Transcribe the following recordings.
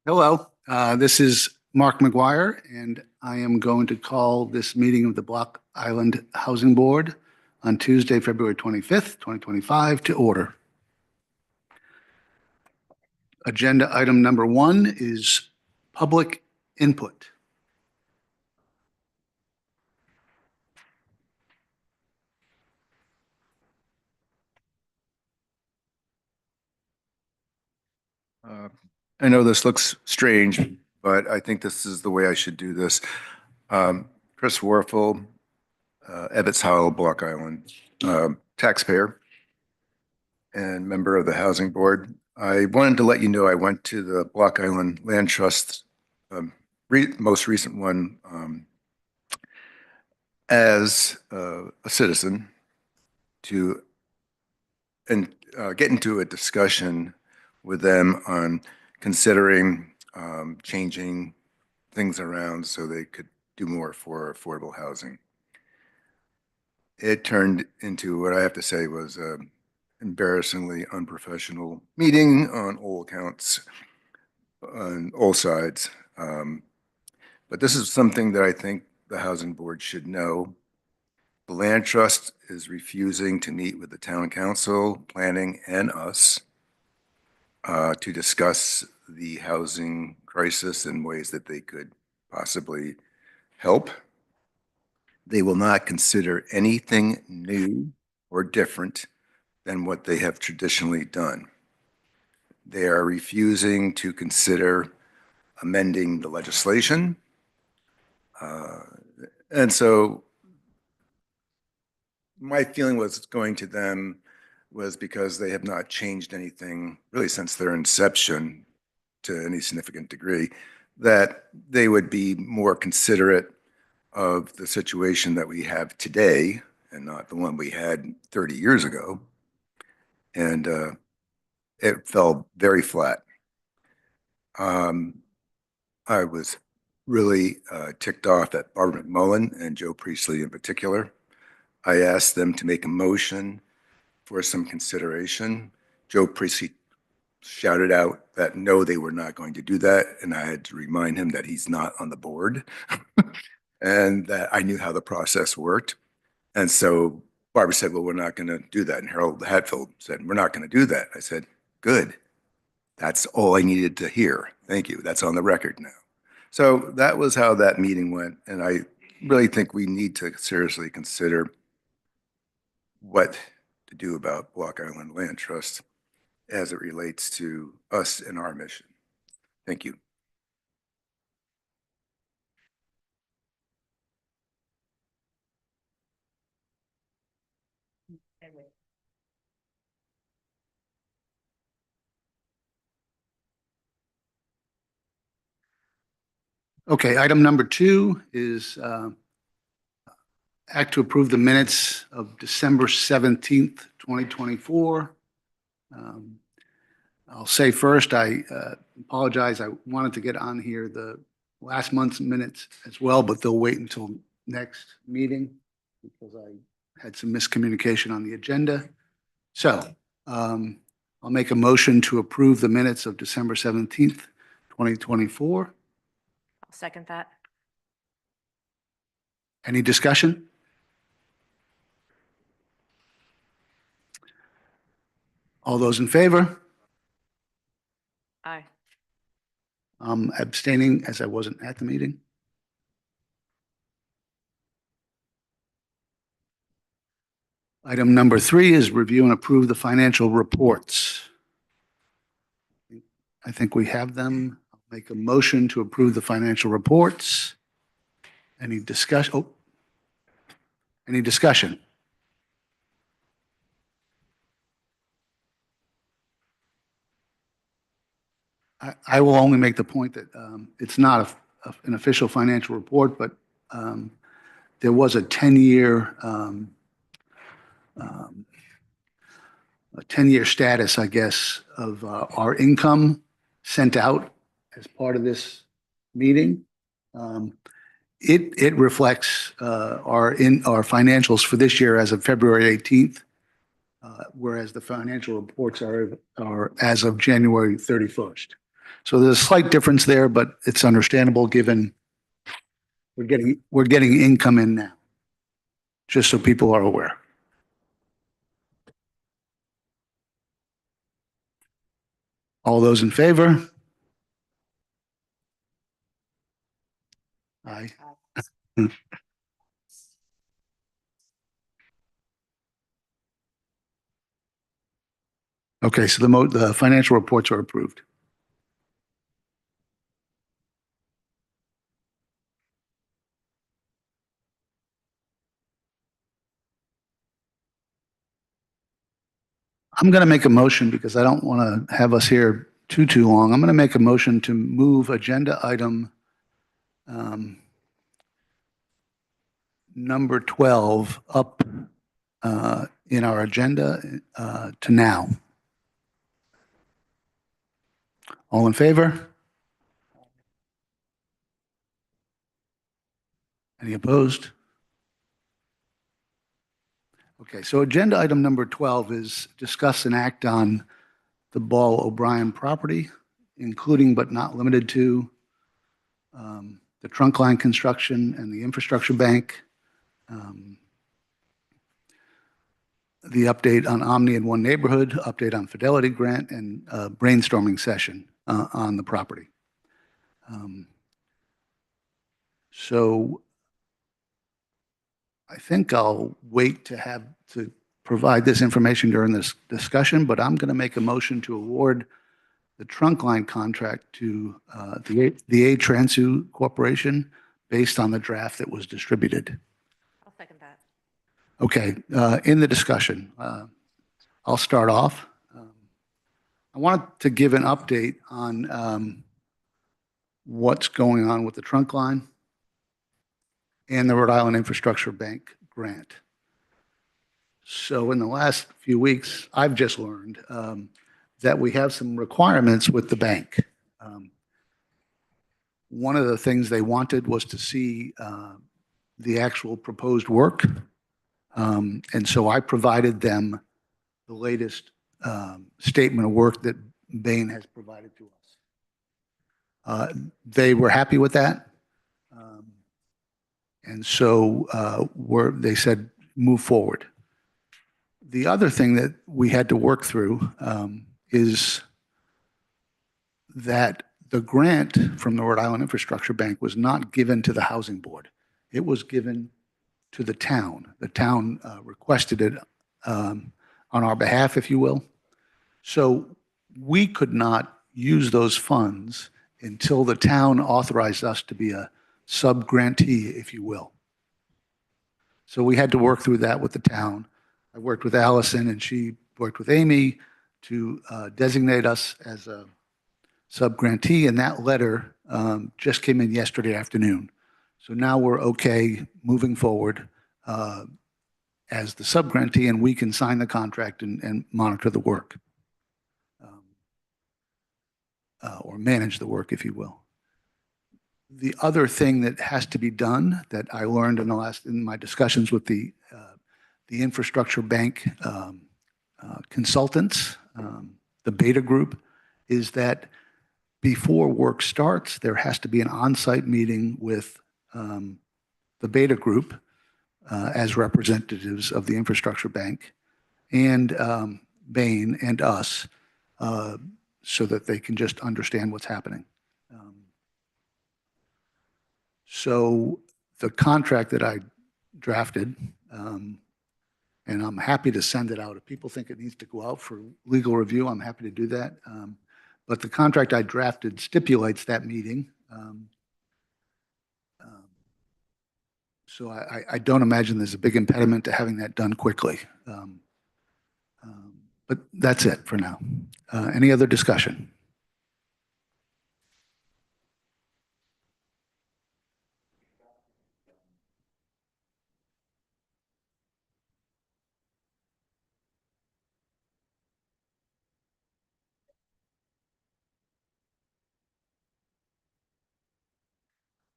Hello, this is Mark McGuire, and I am going to call this meeting of the Block Island Housing Board on Tuesday, February 25th, 2025, to order. Agenda item number one is public input. I know this looks strange, but I think this is the way I should do this. Chris Warfel, Ebbets Howell, Block Island, taxpayer and member of the Housing Board. I wanted to let you know I went to the Block Island Land Trust, most recent one, as a citizen to get into a discussion with them on considering changing things around so they could do more for affordable housing. It turned into what I have to say was an embarrassingly unprofessional meeting on all accounts, on all sides. But this is something that I think the Housing Board should know. The Land Trust is refusing to meet with the Town Council, Planning, and us to discuss the housing crisis in ways that they could possibly help. They will not consider anything new or different than what they have traditionally done. They are refusing to consider amending the legislation. And so my feeling was going to them was because they have not changed anything really since their inception to any significant degree, that they would be more considerate of the situation that we have today and not the one we had 30 years ago. And it fell very flat. I was really ticked off at Barbara McMullen and Joe Priestley in particular. I asked them to make a motion for some consideration. Joe Priestley shouted out that no, they were not going to do that. And I had to remind him that he's not on the board and that I knew how the process worked. And so Barbara said, well, we're not going to do that. And Harold Hatfield said, we're not going to do that. I said, good. That's all I needed to hear. Thank you. That's on the record now. So that was how that meeting went. And I really think we need to seriously consider what to do about Block Island Land Trust as it relates to us and our mission. Thank you. Okay, item number two is act to approve the minutes of December 17th, 2024. I'll say first, I apologize. I wanted to get on here the last month's minutes as well, but they'll wait until next meeting because I had some miscommunication on the agenda. So I'll make a motion to approve the minutes of December 17th, 2024. I'll second that. Any discussion? All those in favor? Aye. I'm abstaining as I wasn't at the meeting. Item number three is review and approve the financial reports. I think we have them. I'll make a motion to approve the financial reports. Any discussion? Oh, any discussion? I will only make the point that it's not an official financial report, but there was a 10-year status, I guess, of our income sent out as part of this meeting. It reflects our financials for this year as of February 18th, whereas the financial reports are as of January 31st. So there's a slight difference there, but it's understandable given we're getting income in now, just so people are aware. All those in favor? Aye. Okay, so the financial reports are approved. I'm going to make a motion because I don't want to have us here too long. I'm going to make a motion to move agenda item number 12 up in our agenda to now. All in favor? Any opposed? Okay, so agenda item number 12 is discuss and act on the Ball O'Brien property, including but not limited to the trunk line construction and the infrastructure bank, the update on Omni in one neighborhood, update on Fidelity Grant, and brainstorming session on the property. So I think I'll wait to provide this information during this discussion, but I'm going to make a motion to award the trunk line contract to the A-Transu Corporation based on the draft that was distributed. I'll second that. Okay, in the discussion, I'll start off. I wanted to give an update on what's going on with the trunk line and the Rhode Island Infrastructure Bank grant. So in the last few weeks, I've just learned that we have some requirements with the bank. One of the things they wanted was to see the actual proposed work. And so I provided them the latest statement of work that Bain has provided to us. They were happy with that. And so they said, move forward. The other thing that we had to work through is that the grant from the Rhode Island Infrastructure Bank was not given to the Housing Board. It was given to the town. The town requested it on our behalf, if you will. So we could not use those funds until the town authorized us to be a sub-grantee, if you will. So we had to work through that with the town. I worked with Allison and she worked with Amy to designate us as a sub-grantee, and that letter just came in yesterday afternoon. So now we're okay moving forward as the sub-grantee, and we can sign the contract and monitor the work or manage the work, if you will. The other thing that has to be done that I learned in my discussions with the infrastructure bank consultants, the Beta Group, is that before work starts, there has to be an on-site meeting with the Beta Group as representatives of the infrastructure bank and Bain and us so that they can just understand what's happening. So the contract that I drafted, and I'm happy to send it out. If people think it needs to go out for legal review, I'm happy to do that. But the contract I drafted stipulates that meeting. So I don't imagine there's a big impediment to having that done quickly. But that's it for now. Any other discussion?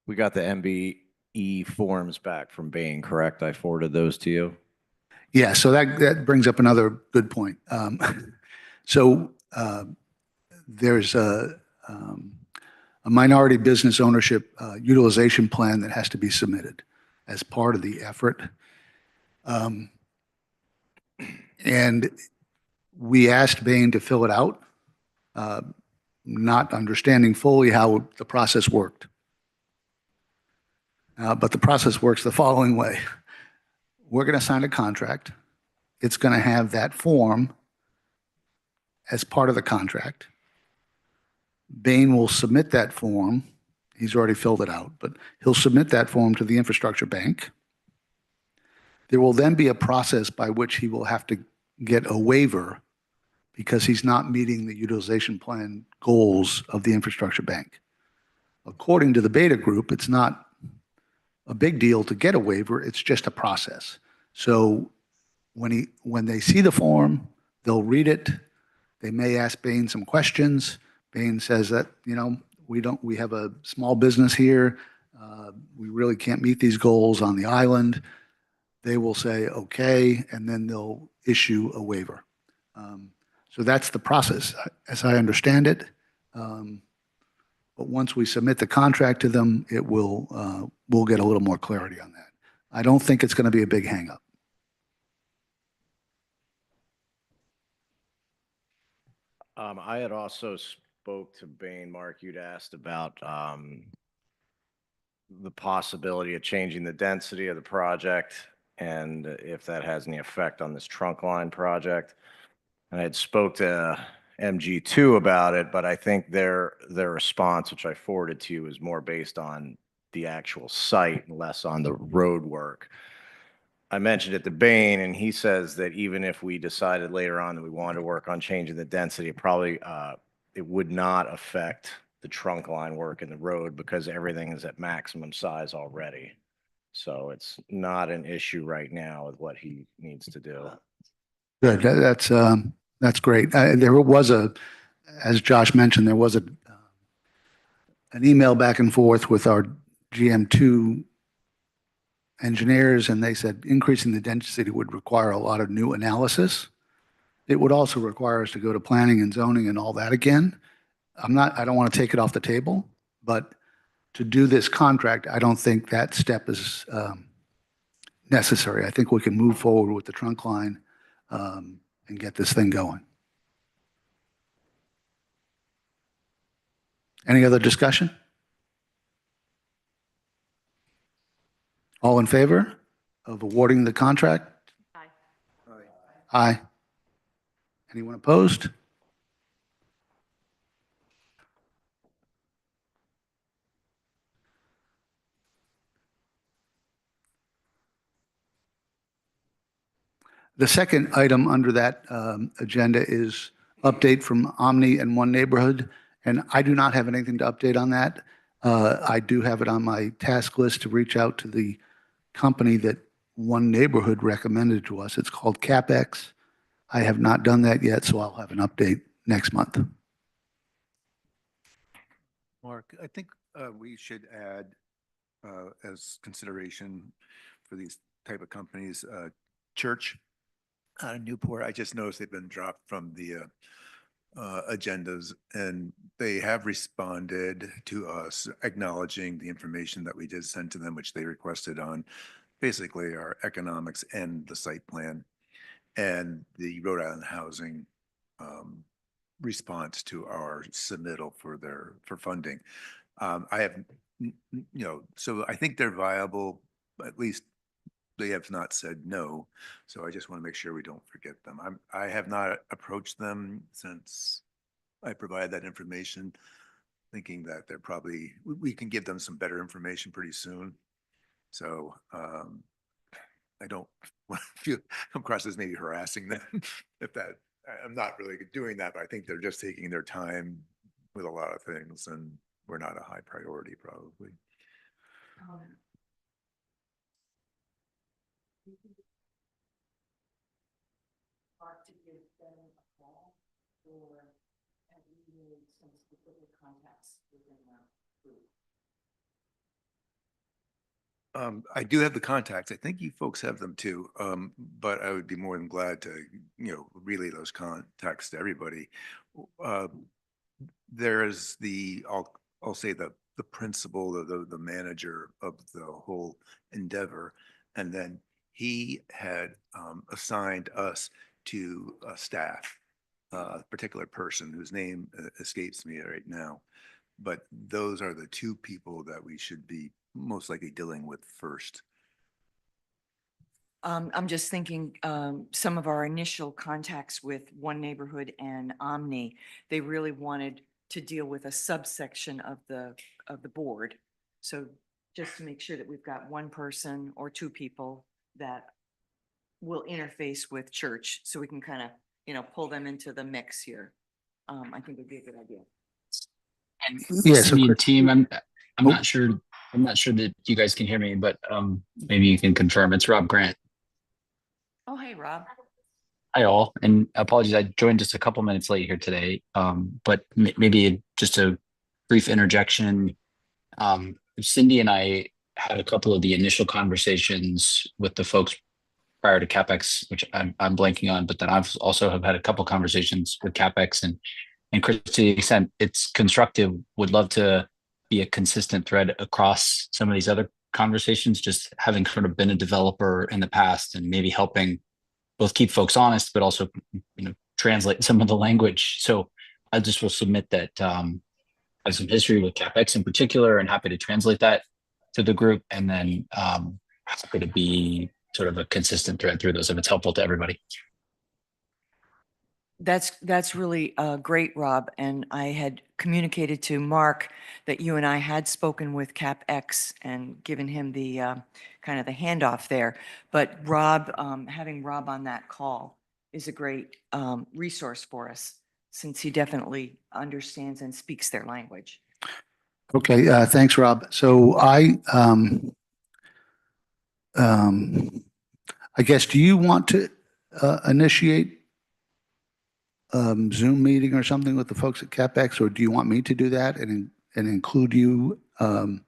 We got the MBE forms back from Bain, correct? I forwarded those to you. Yeah, so that brings up another good point. So there's a minority business ownership utilization plan that has to be submitted as part of the effort. And we asked Bain to fill it out, not understanding fully how the process worked. But the process works the following way. We're going to sign a contract. It's going to have that form as part of the contract. Bain will submit that form. He's already filled it out, but he'll submit that form to the infrastructure bank. There will then be a process by which he will have to get a waiver because he's not meeting the utilization plan goals of the infrastructure bank. According to the Beta Group, it's not a big deal to get a waiver. It's just a process. So when they see the form, they'll read it. They may ask Bain some questions. Bain says that, we have a small business here. We really can't meet these goals on the island. They will say, okay, and then they'll issue a waiver. So that's the process, as I understand it. But once we submit the contract to them, we'll get a little more clarity on that. I don't think it's going to be a big hangup. I had also spoke to Bain, Mark, you'd asked about the possibility of changing the density of the project and if that has any effect on this trunk line project. And I had spoke to MG2 about it, but I think their response, which I forwarded to you, is more based on the actual site and less on the road work. I mentioned it to Bain, and he says that even if we decided later on that we wanted to work on changing the density, it would not affect the trunk line work in the road because everything is at maximum size already. So it's not an issue right now with what he needs to do. Good. That's great. There was as Josh mentioned, there was an email back and forth with our GM2 engineers, and they said increasing the density would require a lot of new analysis. It would also require us to go to planning and zoning and all that again. I don't want to take it off the table, but to do this contract, I don't think that step is necessary. I think we can move forward with the trunk line and get this thing going. Any other discussion? All in favor of awarding the contract? Aye. Aye. Anyone opposed? The second item under that agenda is update from Omni and One Neighborhood, and I do not have anything to update on that. I do have it on my task list to reach out to the company that One Neighborhood recommended to us. It's called CapEx. I have not done that yet, so I'll have an update next month. Mark, I think we should add as consideration for these type of companies, Church Newport. I just noticed they've been dropped from the agendas, and they have responded to us acknowledging the information that we did send to them, which they requested on basically our economics and the site plan and the Rhode Island Housing response to our submittal for funding. I have, so I think they're viable, at least they have not said no. So I just want to make sure we don't forget them. I have not approached them since I provided that information, thinking that we can give them some better information pretty soon. So I don't want to come across as maybe harassing them I'm not really doing that, but I think they're just taking their time with a lot of things, and we're not a high priority probably. To give them a call, or have you made some specific contacts within the group? I do have the contacts. I think you folks have them too. But I would be more than glad to, relay those contacts to everybody. there is I'll say the principal, the manager of the whole endeavor. And then he had assigned us to a staff, a particular person whose name escapes me right now. But those are the two people that we should be most likely dealing with first. I'm just thinking, some of our initial contacts with One Neighborhood and Omni, they really wanted to deal with a subsection of the board. So just to make sure that we've got one person or two people that will interface with church, so we can kind of, pull them into the mix here. I think it'd be a good idea. And Yeah, so Cindy and Chris- team, I'm Oh. not sure, I'm not sure that you guys can hear me, but maybe you can confirm. It's Rob Grant. Oh, hey, Rob. Hi all, and apologies, I joined just a couple minutes late here today. But maybe just a brief interjection. Cindy and I had a couple of the initial conversations with the folks prior to CapEx, which I'm blanking on, but then I've also have had a couple conversations with CapEx and Chris, to the extent it's constructive, would love to be a consistent thread across some of these other conversations, just having sort of been a developer in the past and maybe helping both keep folks honest, but also, translate some of the language. So I just will submit that I have some history with CapEx in particular and happy to translate that to the group. And then happy to be sort of a consistent thread through those if it's helpful to everybody. That's really great, Rob. And I had communicated to Mark that you and I had spoken with CapEx and given him the kind of the handoff there. But Rob, having Rob on that call is a great resource for us, since he definitely understands and speaks their language. Okay, thanks, Rob. So I guess, do you want to initiate Zoom meeting or something with the folks at CapEx, or do you want me to do that and include you and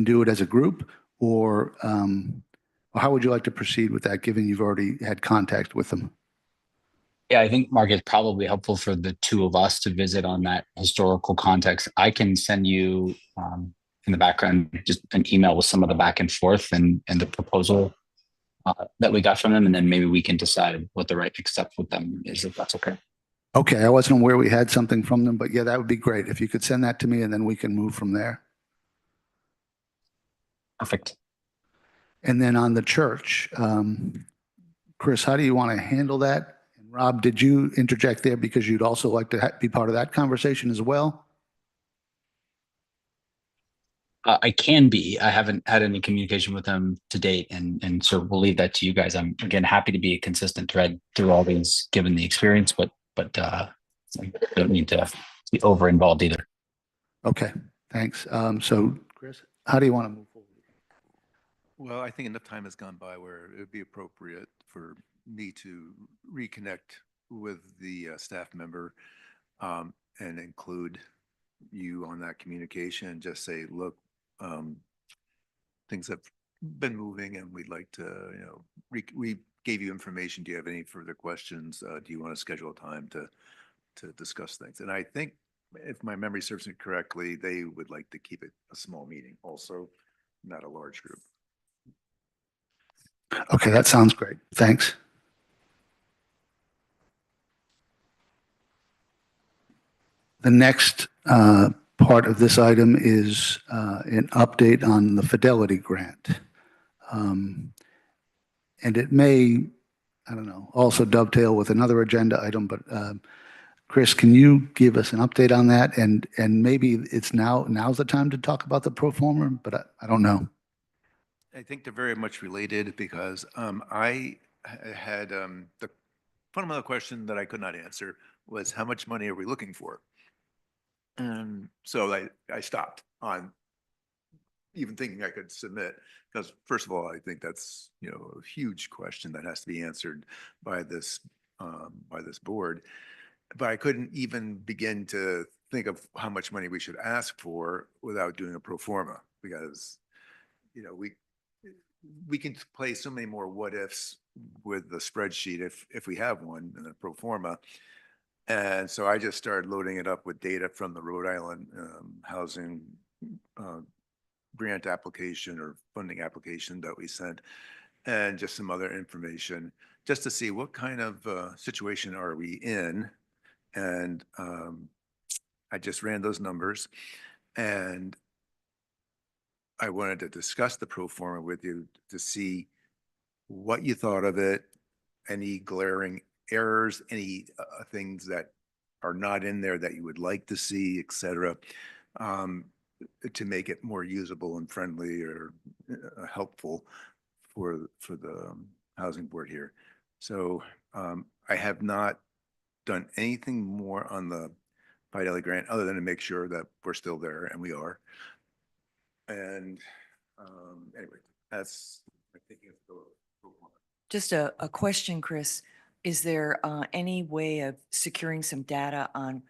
do it as a group? Or how would you like to proceed with that, given you've already had contact with them? Yeah, I think Mark, it's probably helpful for the two of us to visit on that historical context. I can send you in the background just an email with some of the back and forth and the proposal that we got from them, and then maybe we can decide what the right next step with them is, if that's okay. Okay, I wasn't aware we had something from them, but yeah, that would be great. If you could send that to me, and then we can move from there. Perfect. And then on the church, Chris, how do you want to handle that? And Rob, did you interject there because you'd also like to be part of that conversation as well? I can be. I haven't had any communication with them to date, and so we'll leave that to you guys. I'm again happy to be a consistent thread through all these, given the experience, but don't need to be over involved either. Okay, thanks. So Chris, how do you want to move forward? Well, I think enough time has gone by where it would be appropriate for me to reconnect with the staff member and include you on that communication and just say, look, things have been moving and we'd like to, we gave you information. Do you have any further questions? Do you want to schedule a time to discuss things? And I think if my memory serves me correctly, they would like to keep it a small meeting also, not a large group. Okay, that sounds great. Thanks. The next part of this item is an update on the Fidelity Grant. And it may, I don't know, also dovetail with another agenda item, but Chris, can you give us an update on that? And maybe it's now's the time to talk about the pro forma, but I don't know. I think they're very much related because I had the fundamental question that I could not answer was how much money are we looking for? And so I stopped on even thinking I could submit because first of all, I think that's, a huge question that has to be answered by this board. But I couldn't even begin to think of how much money we should ask for without doing a pro forma because, we can play so many more what ifs with the spreadsheet if we have one in the pro forma. And so I just started loading it up with data from the Rhode Island housing grant application or funding application that we sent, and just some other information, just to see what kind of situation are we in. And I just ran those numbers, and I wanted to discuss the pro forma with you to see what you thought of it, any glaring errors, any things that are not in there that you would like to see, et cetera, to make it more usable and friendly or helpful for the housing board here. So I have not done anything more on the Fidelity grant other than to make sure that we're still there, and we are. And anyway, that's my thinking of the pro forma. Just a question, Chris. Is there any way of securing some data on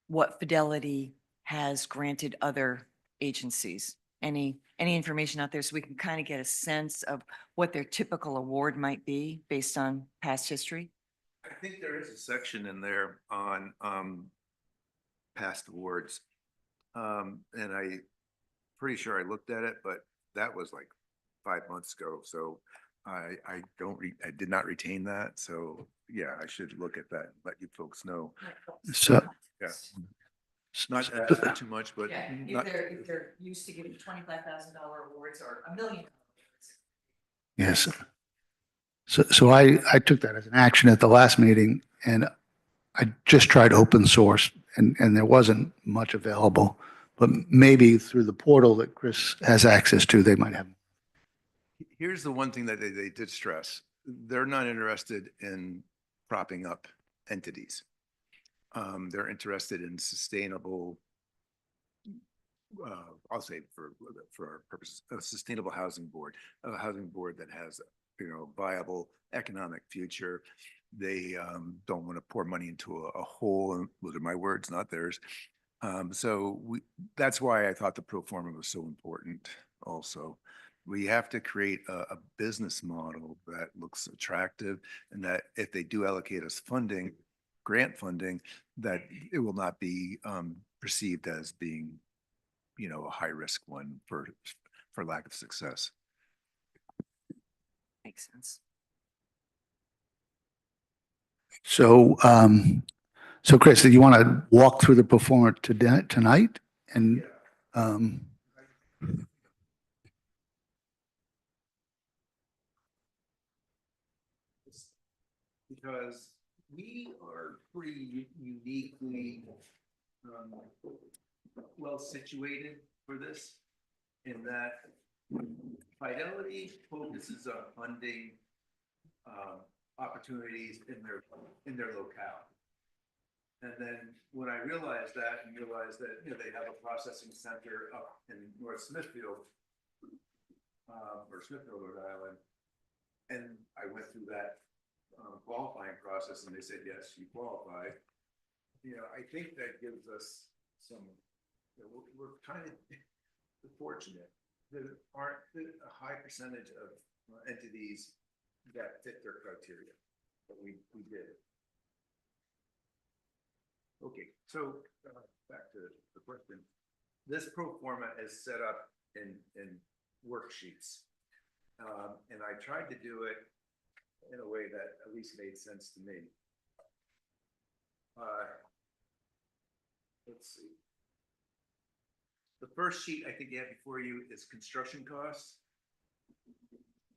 what Fidelity has granted other agencies? Any information out there so we can kind of get a sense of what their typical award might be based on past history? I think there is a section in there on past awards. And I pretty sure I looked at it, but that was like 5 months ago. So I did not retain that. So yeah, I should look at that, and let you folks know. So, Yeah. Not asking too much, but Yeah, not, if they're used to giving $25,000 awards or $1 million. yes. So I took that as an action at the last meeting, and I just tried open source, and there wasn't much available. But maybe through the portal that Chris has access to, they might have. here's the one thing that they did stress. They're not interested in propping up entities. They're interested in sustainable, I'll say for our purposes, a sustainable housing board, a housing board that has, viable economic future. They don't want to pour money into a hole, and those are my words, not theirs. That's why I thought the pro forma was so important also. We have to create a business model that looks attractive, and that if they do allocate us funding, grant funding, that it will not be perceived as being, a high risk one for lack of success. Makes sense. So, so Chris, do you want to walk through the performance tonight? And, Because we are pretty uniquely well situated for this, in that Fidelity focuses on funding opportunities in their locale. And then when I realized that, and realized that they have a processing center up in North Smithfield, Rhode Island, and I went through that qualifying process, and they said, yes, you qualify. I think that gives us some, we're kind of fortunate. There aren't a high percentage of entities that fit their criteria, but we did. Okay, so back to the question. This pro forma is set up in worksheets. And I tried to do it in a way that at least made sense to me. Let's see. The first sheet I think you have before you is construction costs.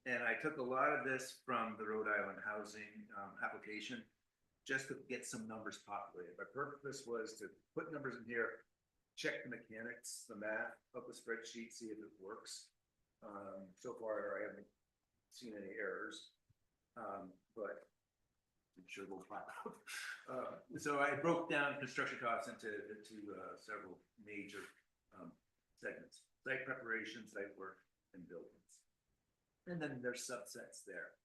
And I took a lot of this from the Rhode Island housing application, just to get some numbers populated. My purpose was to put numbers in here, check the mechanics, the math of the spreadsheet, see if it works. So far, I haven't seen any errors, but I'm sure we'll find out. So I broke down construction costs into several major segments: site preparation, site work, and buildings. And then there's subsets there.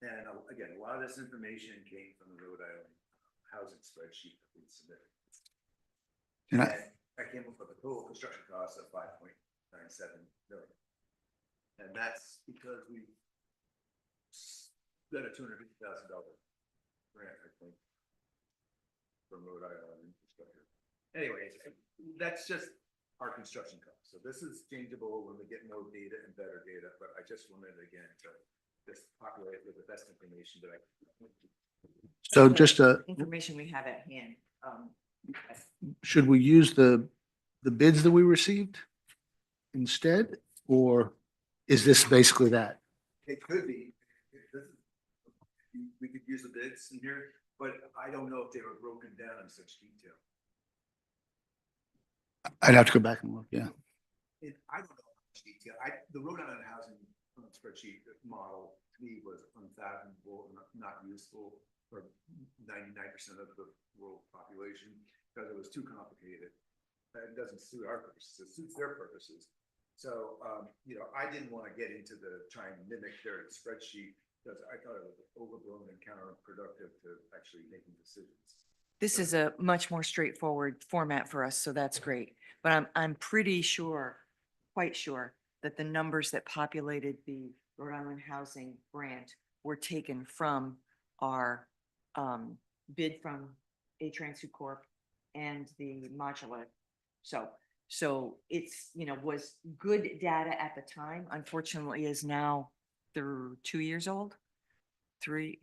And again, a lot of this information came from the Rhode Island housing spreadsheet that we submitted. And I came up with a total construction cost of $5.97 million. And that's because we got a $250,000 grant, I think. from Rhode Island infrastructure. Anyways, that's just our construction costs. So this is changeable when we get more data and better data, but I just wanted again to just populate with the best information that I. So The just Information we have at hand. should we use the bids that we received instead? Or is this basically that? It could be. We could use the bids in here, but I don't know if they were broken down in such detail. I'd have to go back and look, yeah. I don't know how much detail. The Rhode Island housing spreadsheet model to me was unfathomable and not useful for 99% of the world population because it was too complicated. It doesn't suit our purposes, it suits their purposes. So, I didn't want to get into trying to mimic their spreadsheet because I thought it was overblown and counterproductive to actually making decisions. This is a much more straightforward format for us, so that's great. But I'm pretty sure, quite sure, that the numbers that populated the Rhode Island Housing Grant were taken from our bid from A-Trans Corp and the modular. So it's, was good data at the time, unfortunately is now through 2 years old, 2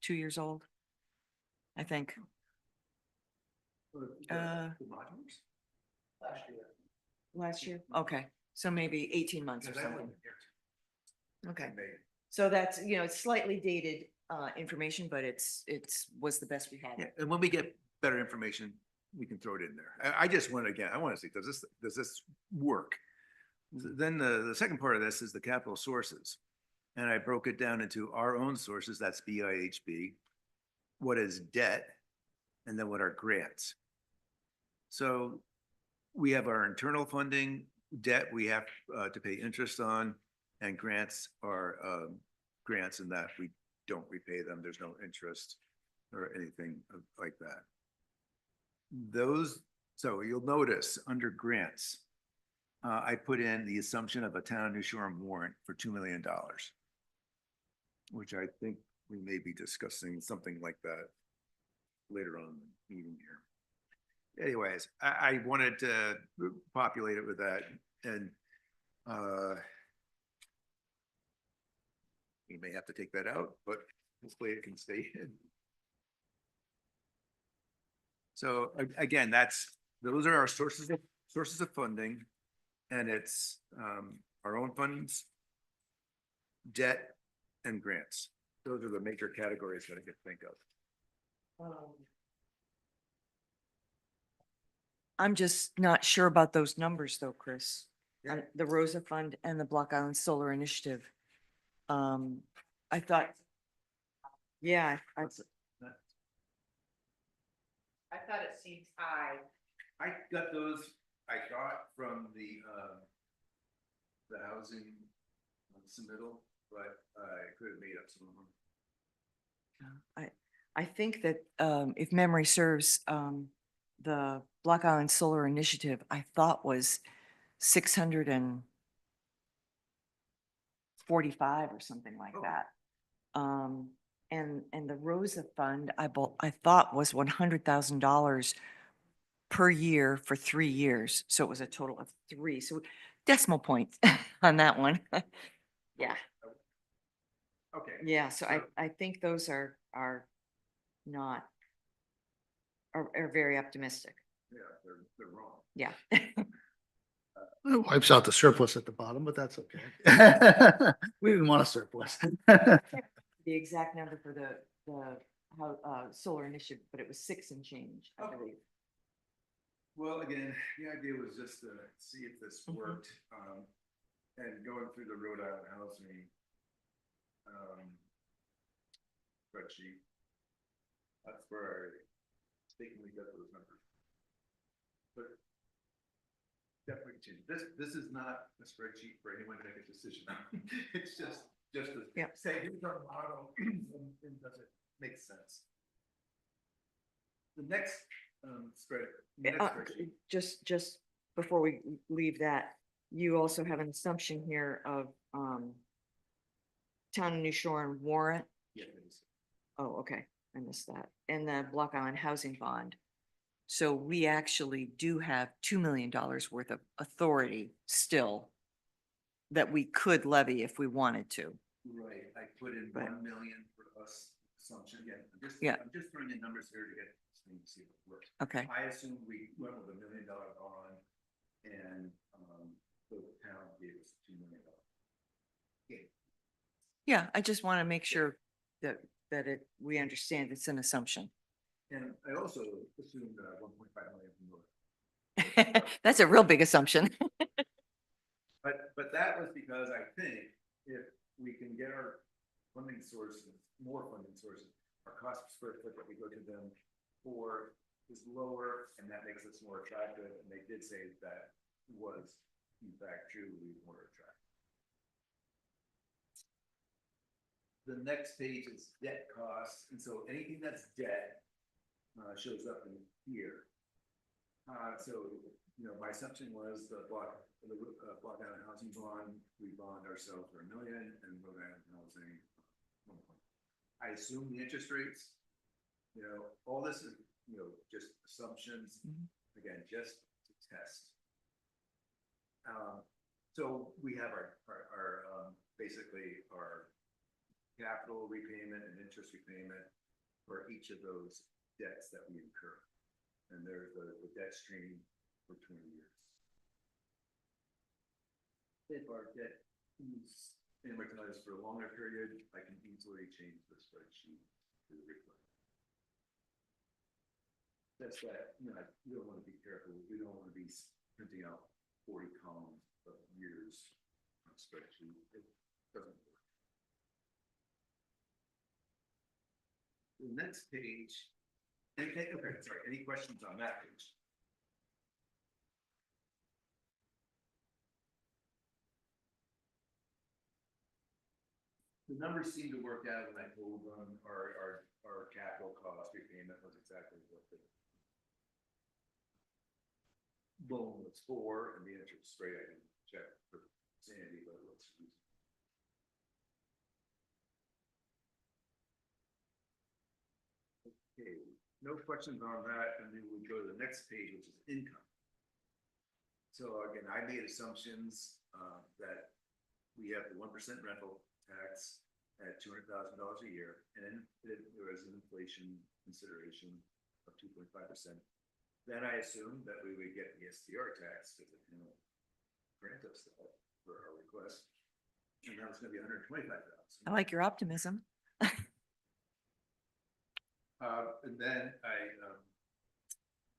years old, I think. The modulars? Last year? Okay, so maybe 18 months or Because I something. wasn't here. Okay, Maybe. so that's, it's slightly dated information, but was the best we had. Yeah, and when we get better information, we can throw it in there. I just want to, again, I want to see, does this work? Then the second part of this is the capital sources. And I broke it down into our own sources, that's BIHB, what is debt, and then what are grants. So we have our internal funding, debt we have to pay interest on, and grants are grants in that we don't repay them. There's no interest or anything like that. So you'll notice under grants, I put in the assumption of a town of New Shoreham warrant for $2 million, which I think we may be discussing something like that later on in the meeting here. Anyways, I wanted to populate it with that, and you may have to take that out, but hopefully it can stay in. So again, those are our sources of funding, and it's our own funds, debt, and grants. Those are the major categories that I could think of. I'm just not sure about those numbers though, Chris. Yeah. The Rosa Fund and the Block Island Solar Initiative. I thought, yeah, I thought it seemed high. I got those, I got from the housing submittal, but I could have made up some of them. I think that if memory serves, the Block Island Solar Initiative, I thought was 645 or something like Oh. that. And the Rosa Fund, I thought was $100,000 per year for 3 years. So it was a total of 3. So decimal points on that one. Yeah, Okay. yeah. So I think those are not, are very optimistic. Yeah, they're wrong. Yeah. It wipes out the surplus at the bottom, but that's okay. We didn't want a surplus. The exact number for the solar initiative, but it was 6 and change, I Okay. believe. Well, again, the idea was just to see if this Mhm. worked, and going through the Rhode Island housing spreadsheet. That's where I mistakenly got those numbers. But definitely change. This is not a spreadsheet for anyone to make a decision on. It's just to Yeah. say, here's our model, and does it make sense? The next spreadsheet. Just before we leave that, you also have an assumption here of town of New Shore and warrant. Yeah, it is. Oh, okay. I missed that, and the Block Island Housing Bond. So we actually do have $2 million worth of authority still that we could levy if we wanted to. Right, I put in But- 1 million for us assumption, again, Yeah. I'm just throwing in numbers here to get this thing to see if it works. Okay, I assume we went with $1 million bond and, the town gave us $2 million. yeah, I just want to make sure we understand it's an assumption. And I also assumed 1.5 million from North. That's a real big assumption. But that was because I think if we can get our funding sources, more funding sources, our cost per square foot that we go to them for is lower, and that makes us more attractive, and they did say that was in fact true, we were more attractive. The next page is debt costs, and so anything that's debt shows up in here. So, my assumption was the Block Island Housing Bond, we bond ourselves for $1 million, and Rhode Island Housing, 1 point. I assume the interest rates, all this is, just assumptions, Mhm. again, just to test. So we have our basically our capital repayment and interest repayment for each of those debts that we incur. And there's the debt stream for 20 years. If our debt is amortized for a longer period, I can easily change the spreadsheet to reflect. That's that, we don't want to be careful. We don't want to be printing out 40 columns of years on a spreadsheet. It doesn't work. The next page, okay, sorry, any questions on that page? The numbers seem to work out when I told them our capital cost repayment was exactly what the loan was for, and the interest rate I can check for Sandy, but let's use. Okay, no questions on that, and then we go to the next page, which is income. So again, I made assumptions that we have the 1% rental tax at $200,000 a year, and then there was an inflation consideration of 2.5%. Then I assumed that we would get the STR tax because it grant us that for our request, and that was going to be $125,000. I like your optimism. And then I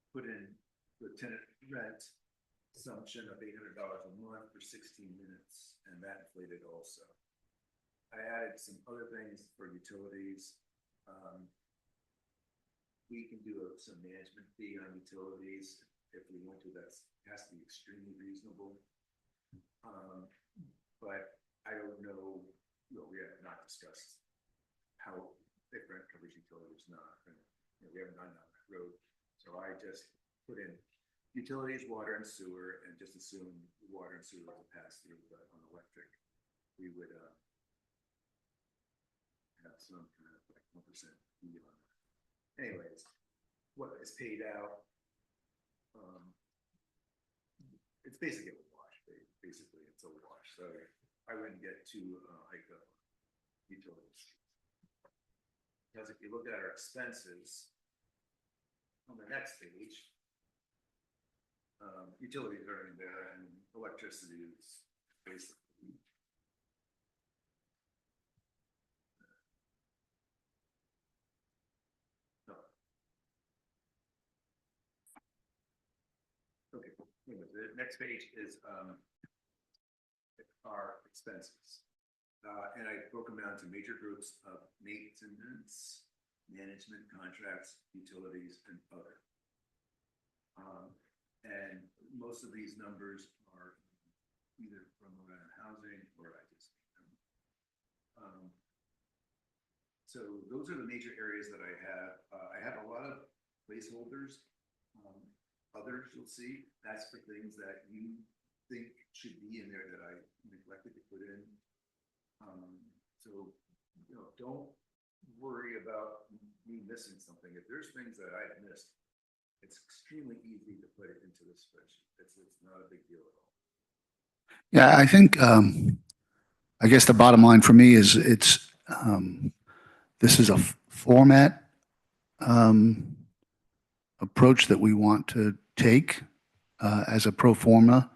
put in the tenant rent assumption of $800 a month for 16 minutes, and that inflated also. I added some other things for utilities. We can do some management fee on utilities if we want to. That has to be extremely reasonable. But I don't know, we have not discussed how if rent covers utilities not. And, we haven't gone down that road. So I just put in utilities, water and sewer, and just assume water and sewer will pass through, but on electric, we would have some kind of like 1% fee on that. Anyways, what is paid out, it's basically a wash. Basically, it's a wash. So I wouldn't get too hike up utilities. Because if you look at our expenses on the next page, utilities are in there and electricity is basically. Okay, the next page is our expenses. And I broke them down to major groups of maintenance, management contracts, utilities, and other. And most of these numbers are either from Rhode Island Housing or I just. So those are the major areas that I have. I have a lot of placeholders. Others you'll see, that's for things that you think should be in there that I neglected to put in. So, don't worry about me missing something. If there's things that I've missed, it's extremely easy to put it into the spreadsheet. It's not a big deal at all. Yeah, I think, I guess the bottom line for me is this is a format approach that we want to take as a pro forma,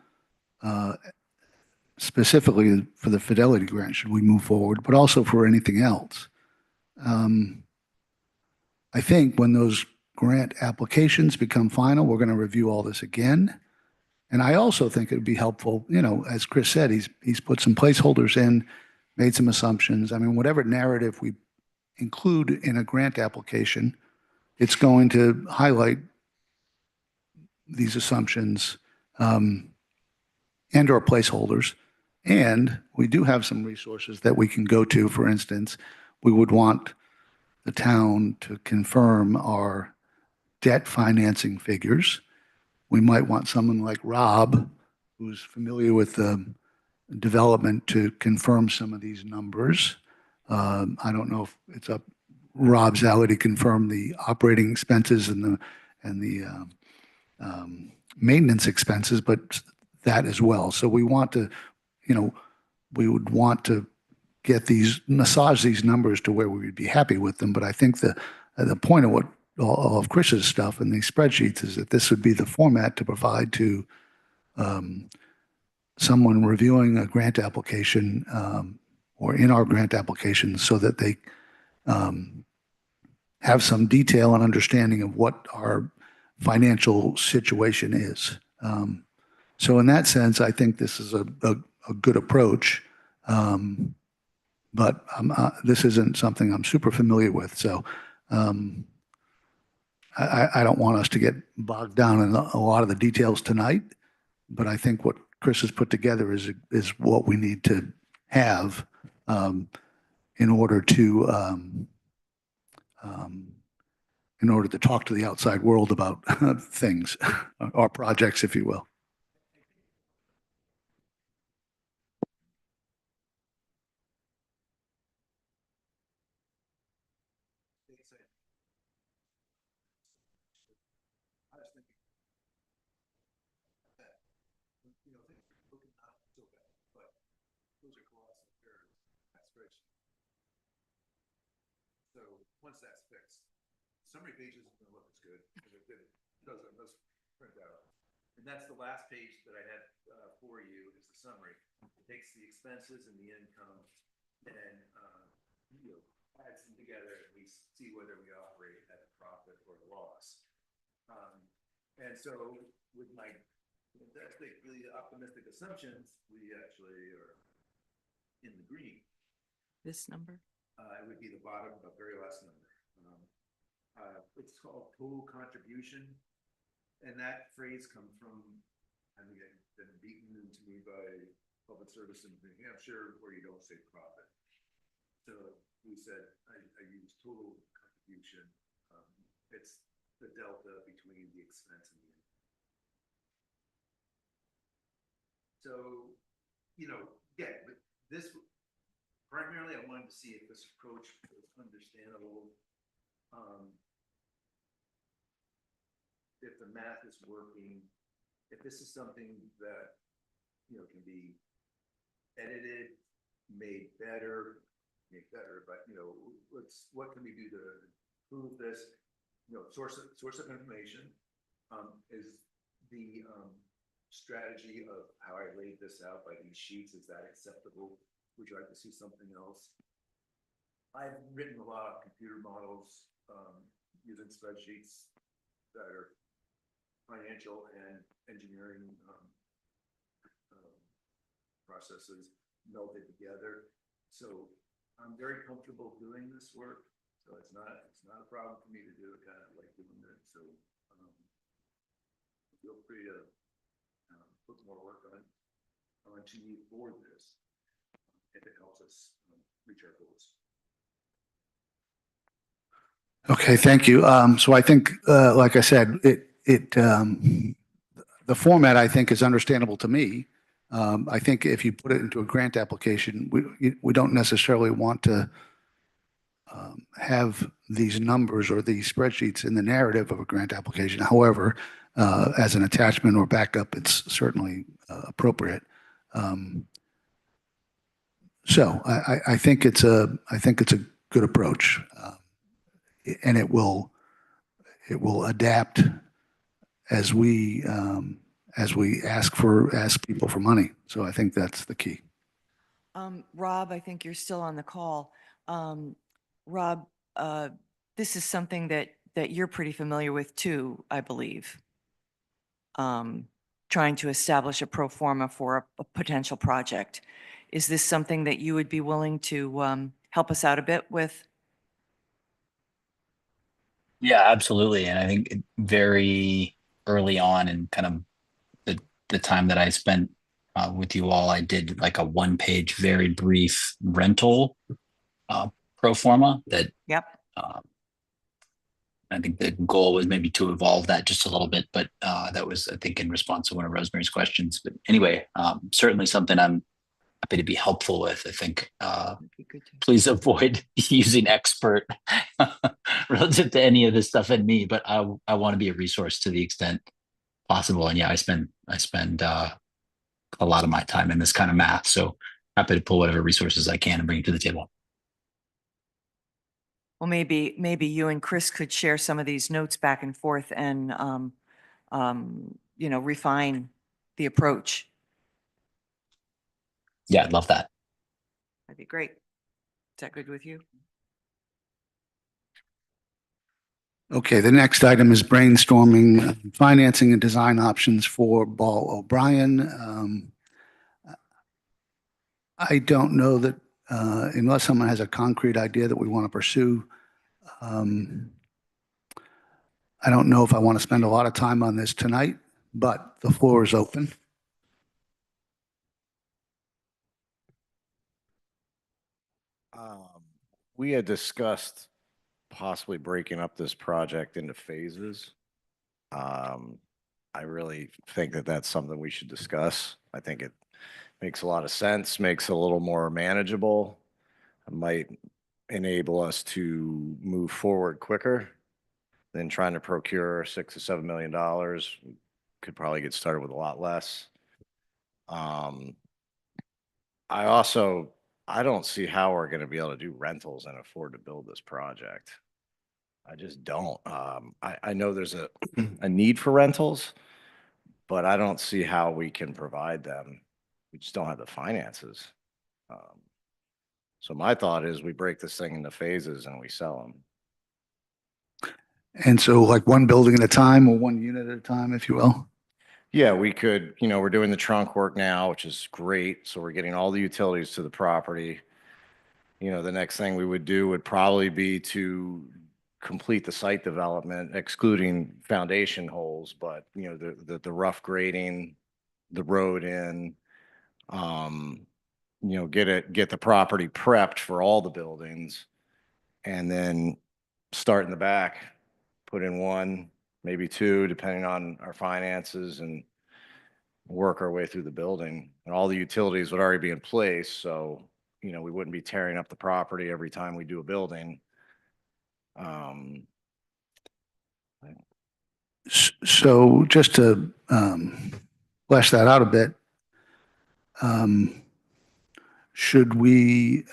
specifically for the Fidelity Grant, should we move forward, but also for anything else. I think when those grant applications become final, we're going to review all this again. And I also think it would be helpful, as Chris said, he's put some placeholders in, made some assumptions. I mean, whatever narrative we include in a grant application, it's going to highlight these assumptions and or placeholders. And we do have some resources that we can go to. For instance, we would want the town to confirm our debt financing figures. We might want someone like Rob, who's familiar with the development, to confirm some of these numbers. I don't know if it's up Rob's alley to confirm the operating expenses and the maintenance expenses, but that as well. So we want to, we would want to massage these numbers to where we would be happy with them. But I think the point of all of Chris's stuff in these spreadsheets is that this would be the format to provide to someone reviewing a grant application or in our grant application, so that they have some detail and understanding of what our financial situation is. So in that sense, I think this is a good approach. But this isn't something I'm super familiar with. So I don't want us to get bogged down in a lot of the details tonight. But I think what Chris has put together is what we need to have in order to talk to the outside world about things, our projects, if you will. So once that's fixed, summary pages is going to look as good as it did. Those print out. And that's the last page that I had for you, is the summary. It takes the expenses and the income and adds them together, and we see whether we operate at a profit or a loss. And so with my really optimistic assumptions, we actually are in the green. This number? It would be the bottom, the very last number. It's called total contribution. And that phrase comes from, I mean, it's been beaten into me by Public Service in New Hampshire, where you don't say profit. So we said, I use total contribution. It's the delta between the expense and the income. So, but this, primarily I wanted to see if this approach was understandable. If the math is working, if this is something that, can be edited, made better, but, what can we do to improve this? Source of information is the strategy of how I laid this out by these sheets. Is that acceptable? Would you like to see something else? I've written a lot of computer models using spreadsheets that are financial and engineering processes melded together. So I'm very comfortable doing this work. So it's not a problem for me to do it. Kind of like doing it. So feel free to put more work onto you for this if it helps us reach our goals. Okay, thank you. So I think, like I said, the format, I think, is understandable to me. I think if you put it into a grant application, we don't necessarily want to have these numbers or these spreadsheets in the narrative of a grant application. However, as an attachment or backup, it's certainly appropriate. So I think it's a good approach, and it will adapt as we ask people for money. So I think that's the key. Rob, I think you're still on the call. Rob, this is something that you're pretty familiar with too, I believe. Trying to establish a pro forma for a potential project. Is this something that you would be willing to help us out a bit with? Yeah, absolutely. And I think very early on in kind of the time that I spent with you all, I did like a 1-page, very brief rental pro forma that Yep. I think the goal was maybe to evolve that just a little bit, but that was, I think, in response to one of Rosemary's questions. But anyway, certainly something I'm happy to be helpful with. I think That'd be good to- please avoid using expert relative to any of this stuff in me, but I want to be a resource to the extent possible. And yeah, I spend a lot of my time in this kind of math, so happy to pull whatever resources I can and bring to the table. Well, maybe you and Chris could share some of these notes back and forth and, refine the approach. Yeah, I'd love that. That'd be great. Is that good with you? Okay, the next item is brainstorming financing and design options for Ball O'Brien. I don't know that unless someone has a concrete idea that we want to pursue, I don't know if I want to spend a lot of time on this tonight, but the floor is open. We had discussed possibly breaking up this project into phases. I really think that that's something we should discuss. I think it makes a lot of sense, makes it a little more manageable. It might enable us to move forward quicker than trying to procure $6 to $7 million. We could probably get started with a lot less. I don't see how we're going to be able to do rentals and afford to build this project. I just don't. I know there's a need for rentals, but I don't see how we can provide them. We just don't have the finances. So my thought is we break this thing into phases and we sell them. And so like one building at a time or one unit at a time, if you will. Yeah, we could, we're doing the trunk work now, which is great. So we're getting all the utilities to the property. The next thing we would do would probably be to complete the site development, excluding foundation holes, but the rough grading, the road in, get the property prepped for all the buildings, and then start in the back, put in one, maybe two, depending on our finances, and work our way through the building. And all the utilities would already be in place, so we wouldn't be tearing up the property every time we do a building. So just to flesh that out a bit, should we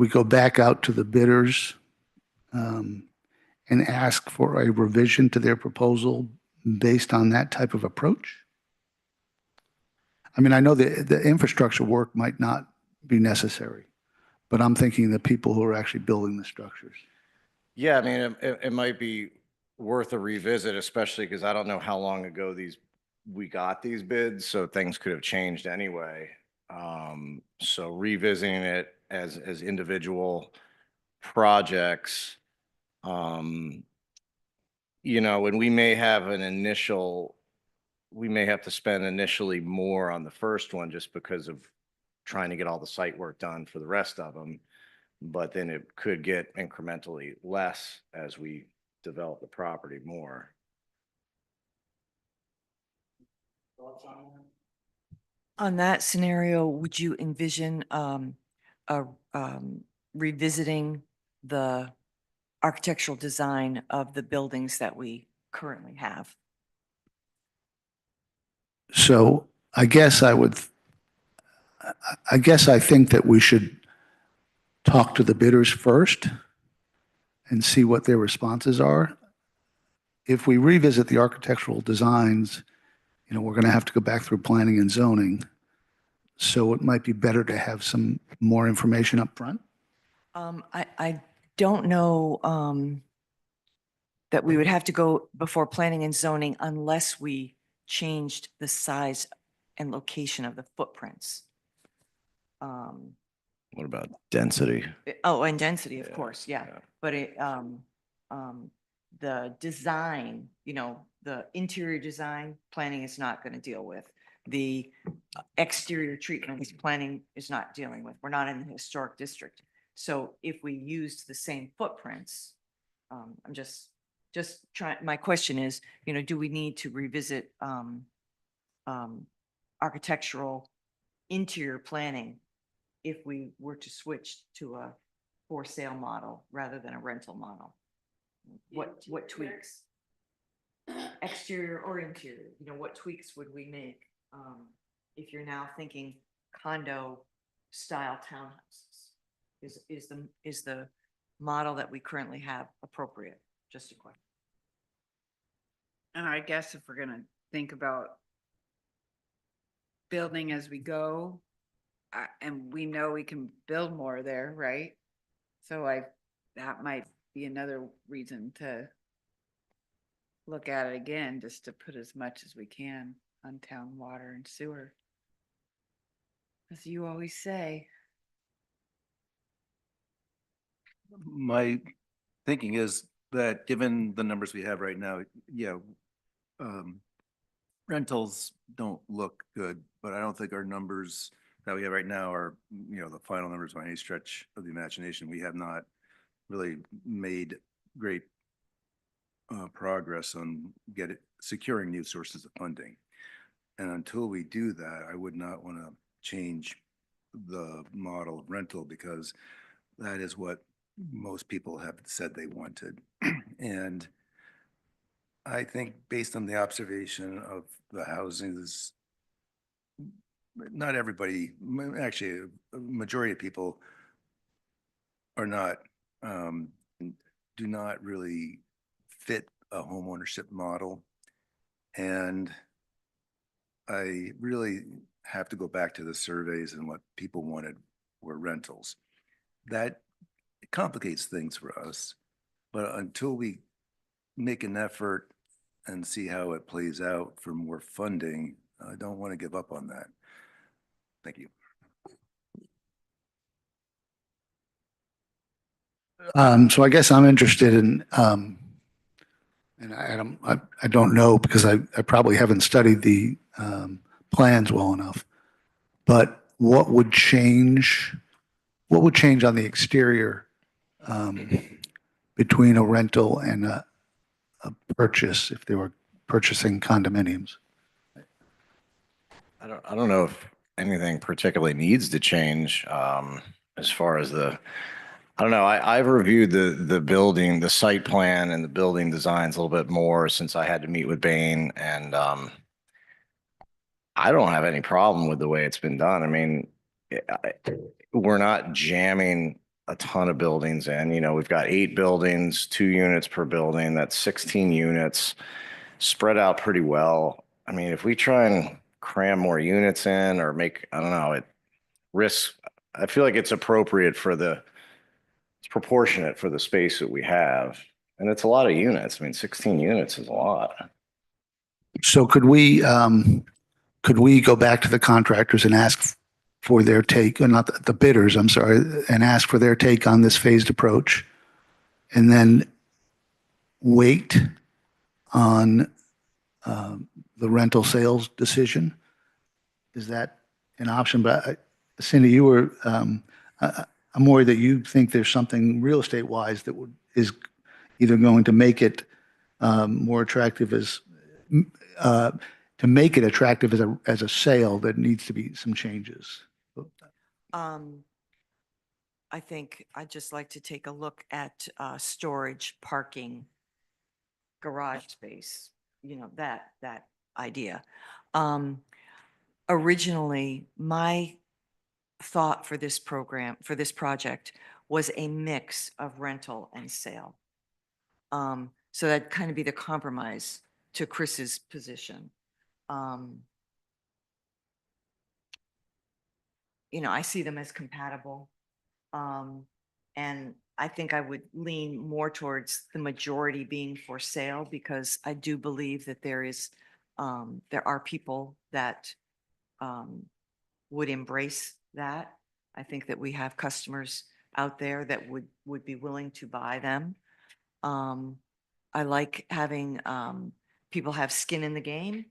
go back out to the bidders and ask for a revision to their proposal based on that type of approach? I mean, I know the infrastructure work might not be necessary, but I'm thinking the people who are actually building the structures. Yeah, I mean, it might be worth a revisit, especially because I don't know how long ago we got these bids, so things could have changed anyway. So revisiting it as individual projects, and we may have we may have to spend initially more on the first one just because of trying to get all the site work done for the rest of them. But then it could get incrementally less as we develop the property more. On that scenario, would you envision revisiting the architectural design of the buildings that we currently have. So I guess I think that we should talk to the bidders first and see what their responses are. If we revisit the architectural designs, we're going to have to go back through planning and zoning. So it might be better to have some more information up front. I don't know, that we would have to go before planning and zoning unless we changed the size and location of the footprints. What about density? Oh, and density, of Yeah, course, yeah. yeah. But the design, the interior design, planning is not going to deal with. The exterior treatments, planning is not dealing with. We're not in the historic district. So if we used the same footprints, I'm just trying, my question is, do we need to revisit architectural interior planning if we were to switch to a for sale model rather than a rental model? What tweaks? Exterior or interior, what tweaks would we make? If you're now thinking condo style townhouses, is the model that we currently have appropriate? Just a question. And I guess if we're gonna think about building as we go, and we know we can build more there, right? So that might be another reason to look at it again, just to put as much as we can on town water and sewer. As you always say. My thinking is that given the numbers we have right now, rentals don't look good, but I don't think our numbers that we have right now are, the final numbers by any stretch of the imagination. We have not really made great progress on securing new sources of funding. And until we do that, I would not want to change the model of rental, because that is what most people have said they wanted. And I think based on the observation of the houses, not everybody, actually a majority of people are not, do not really fit a home ownership model. And I really have to go back to the surveys, and what people wanted were rentals. That complicates things for us, but until we make an effort and see how it plays out for more funding, I don't want to give up on that. Thank you. So I guess I'm interested in, and I don't know because I probably haven't studied the plans well enough, but what would change on the exterior between a rental and a purchase if they were purchasing condominiums? I don't know if anything particularly needs to change as far as I don't know. I've reviewed the building, the site plan and the building designs a little bit more since I had to meet with Bain, and I don't have any problem with the way it's been done. I mean, we're not jamming a ton of buildings in. We've got 8 buildings, 2 units per building. That's 16 units spread out pretty well. I mean, if we try and cram more units in or I don't know, I feel like it's appropriate it's proportionate for the space that we have. And it's a lot of units. I mean, 16 units is a lot. So could we go back to the contractors and ask for their take, or not the bidders, I'm sorry, and ask for their take on this phased approach, and then wait on the rental sales decision? Is that an option? But Cindy, you were, I'm worried that you think there's something real estate wise that is either going to make it more attractive to make it attractive as a sale, that needs to be some changes. I think I'd just like to take a look at storage, parking, garage space, that idea. Originally, my thought for this program, for this project, was a mix of rental and sale. So that'd kind of be the compromise to Chris's position. I see them as compatible. And I think I would lean more towards the majority being for sale because I do believe that there are people that would embrace that. I think that we have customers out there that would be willing to buy them. I like having people have skin in the game.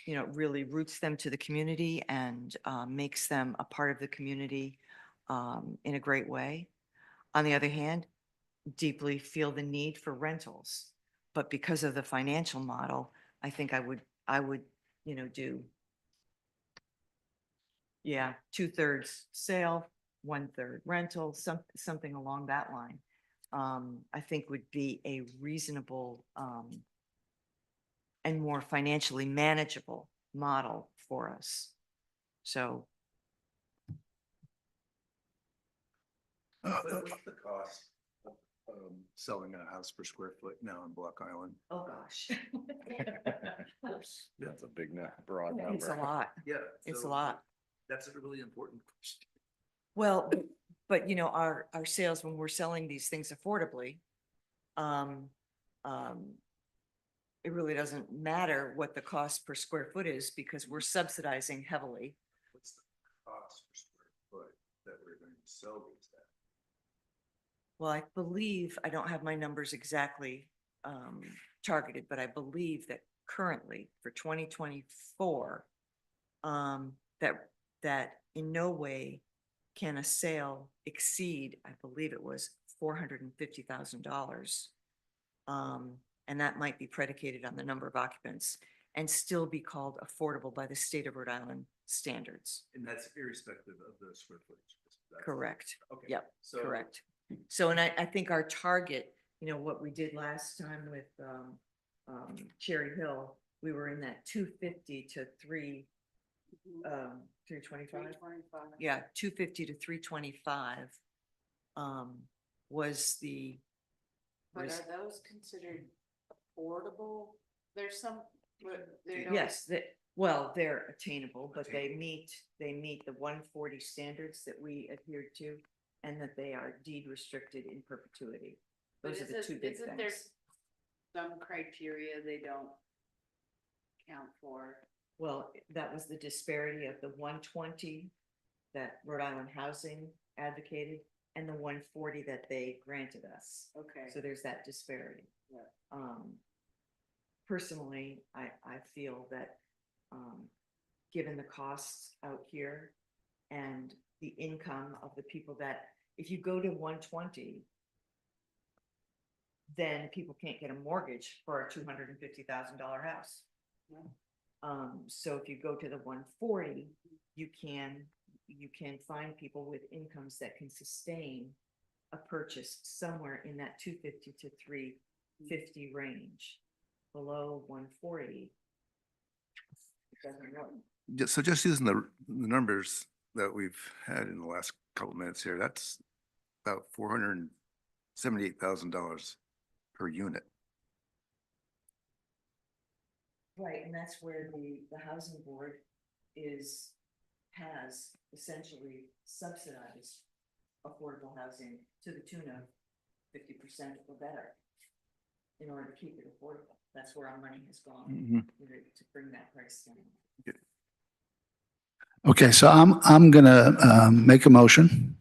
It really roots them to the community and makes them a part of the community in a great way. On the other hand, deeply feel the need for rentals. But because of the financial model, I think I would, do, yeah, 2/3 sale, 1/3 rental, something along that line. I think would be a reasonable and more financially manageable model for us. So What's the cost of selling a house per square foot now in Block Island? oh gosh. That's a big, broad It's a number. lot. Yeah. It's a lot. That's a really important question. Well, but our sales, when we're selling these things affordably, it really doesn't matter what the cost per square foot is because we're subsidizing heavily. What's the cost per square foot that we're going to sell these at? Well, I believe, I don't have my numbers exactly targeted, but I believe that currently for 2024, that in no way can a sale exceed, I believe it was $450,000. And that might be predicated on the number of occupants and still be called affordable by the state of Rhode Island standards. And that's irrespective of the square footage. That's- Correct. Okay. Yep, So- correct. So, and I think our target, what we did last time with Cherry Hill, we were in that 250 to 325. Yeah, 250 to 325 was the. But was- are those considered affordable? There's some, they're not- Yes, they're attainable, but they meet the 140 standards that we adhered to and that they are deed restricted in perpetuity. but Those are the two big isn't there things. some criteria they don't count for? Well, that was the disparity of the 120 that Rhode Island Housing advocated and the 140 that they granted us. Okay. So there's that disparity. Yeah. Personally, I feel that, given the costs out here and the income of the people that, if you go to 120, then people can't get a mortgage for a $250,000 house. Yeah. So if you go to the 140, you can find people with incomes that can sustain a purchase somewhere in that 250 to 350 range. Below 140, it doesn't work. So just using the numbers that we've had in the last couple of minutes here, that's about $478,000 per unit. Right, and that's where the housing board has essentially subsidized affordable housing to the tune of 50% or better in order to keep it affordable. That's where our money has gone, to bring that price down. Okay, so I'm gonna make a motion.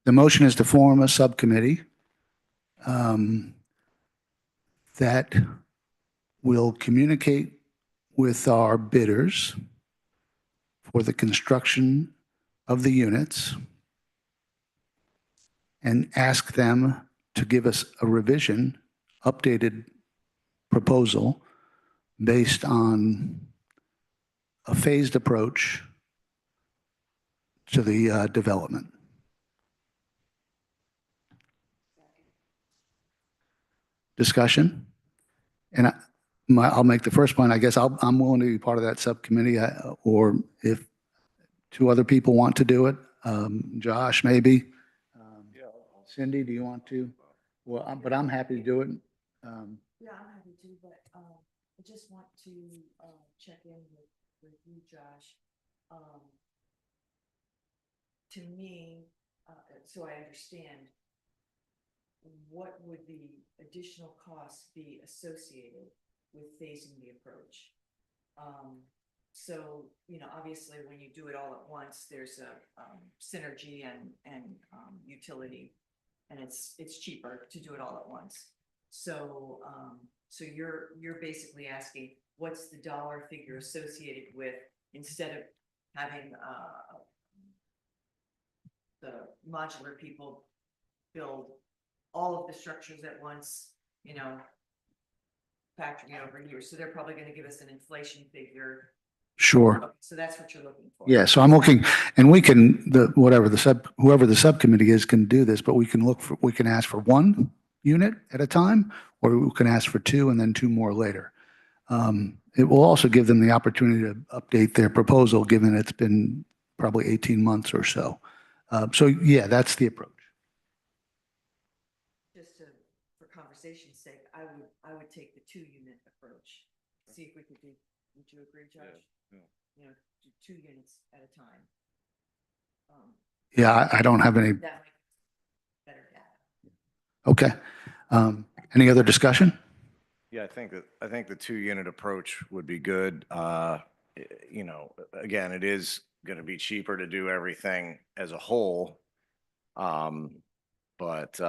The motion is to form a subcommittee that will communicate with our bidders for the construction of the units and ask them to give us a revision, updated proposal based on a phased approach to the development. Discussion? And I'll make the first point. I guess I'm willing to be part of that subcommittee, or if two other people want to do it, Josh, maybe. Cindy, do you want to? Well, but I'm happy to do it. Yeah, I'm happy to, but I just want to check in with you, Josh. To me, so I understand, what would the additional costs be associated with phasing the approach? So, obviously, when you do it all at once, there's a synergy and utility, and it's cheaper to do it all at once. So, so you're basically asking, what's the dollar figure associated with, instead of having the modular people build all of the structures at once, factoring it over here. So they're probably going to give us an inflation figure. Sure. Okay, so that's what you're looking for. Yeah, so I'm looking, and we can, whoever the subcommittee is can do this, but we can ask for one unit at a time, or we can ask for two and then two more later. It will also give them the opportunity to update their proposal, given it's been probably 18 months or so. So yeah, that's the approach. Just for conversation's sake, I would take the 2-unit approach. See if we could do, would you agree, Josh? Yeah. Do 2 units at a time. Yeah, I don't have any, That might be better data. okay. Any other discussion? Yeah, I think the 2-unit approach would be good. Again, it is going to be cheaper to do everything as a whole. But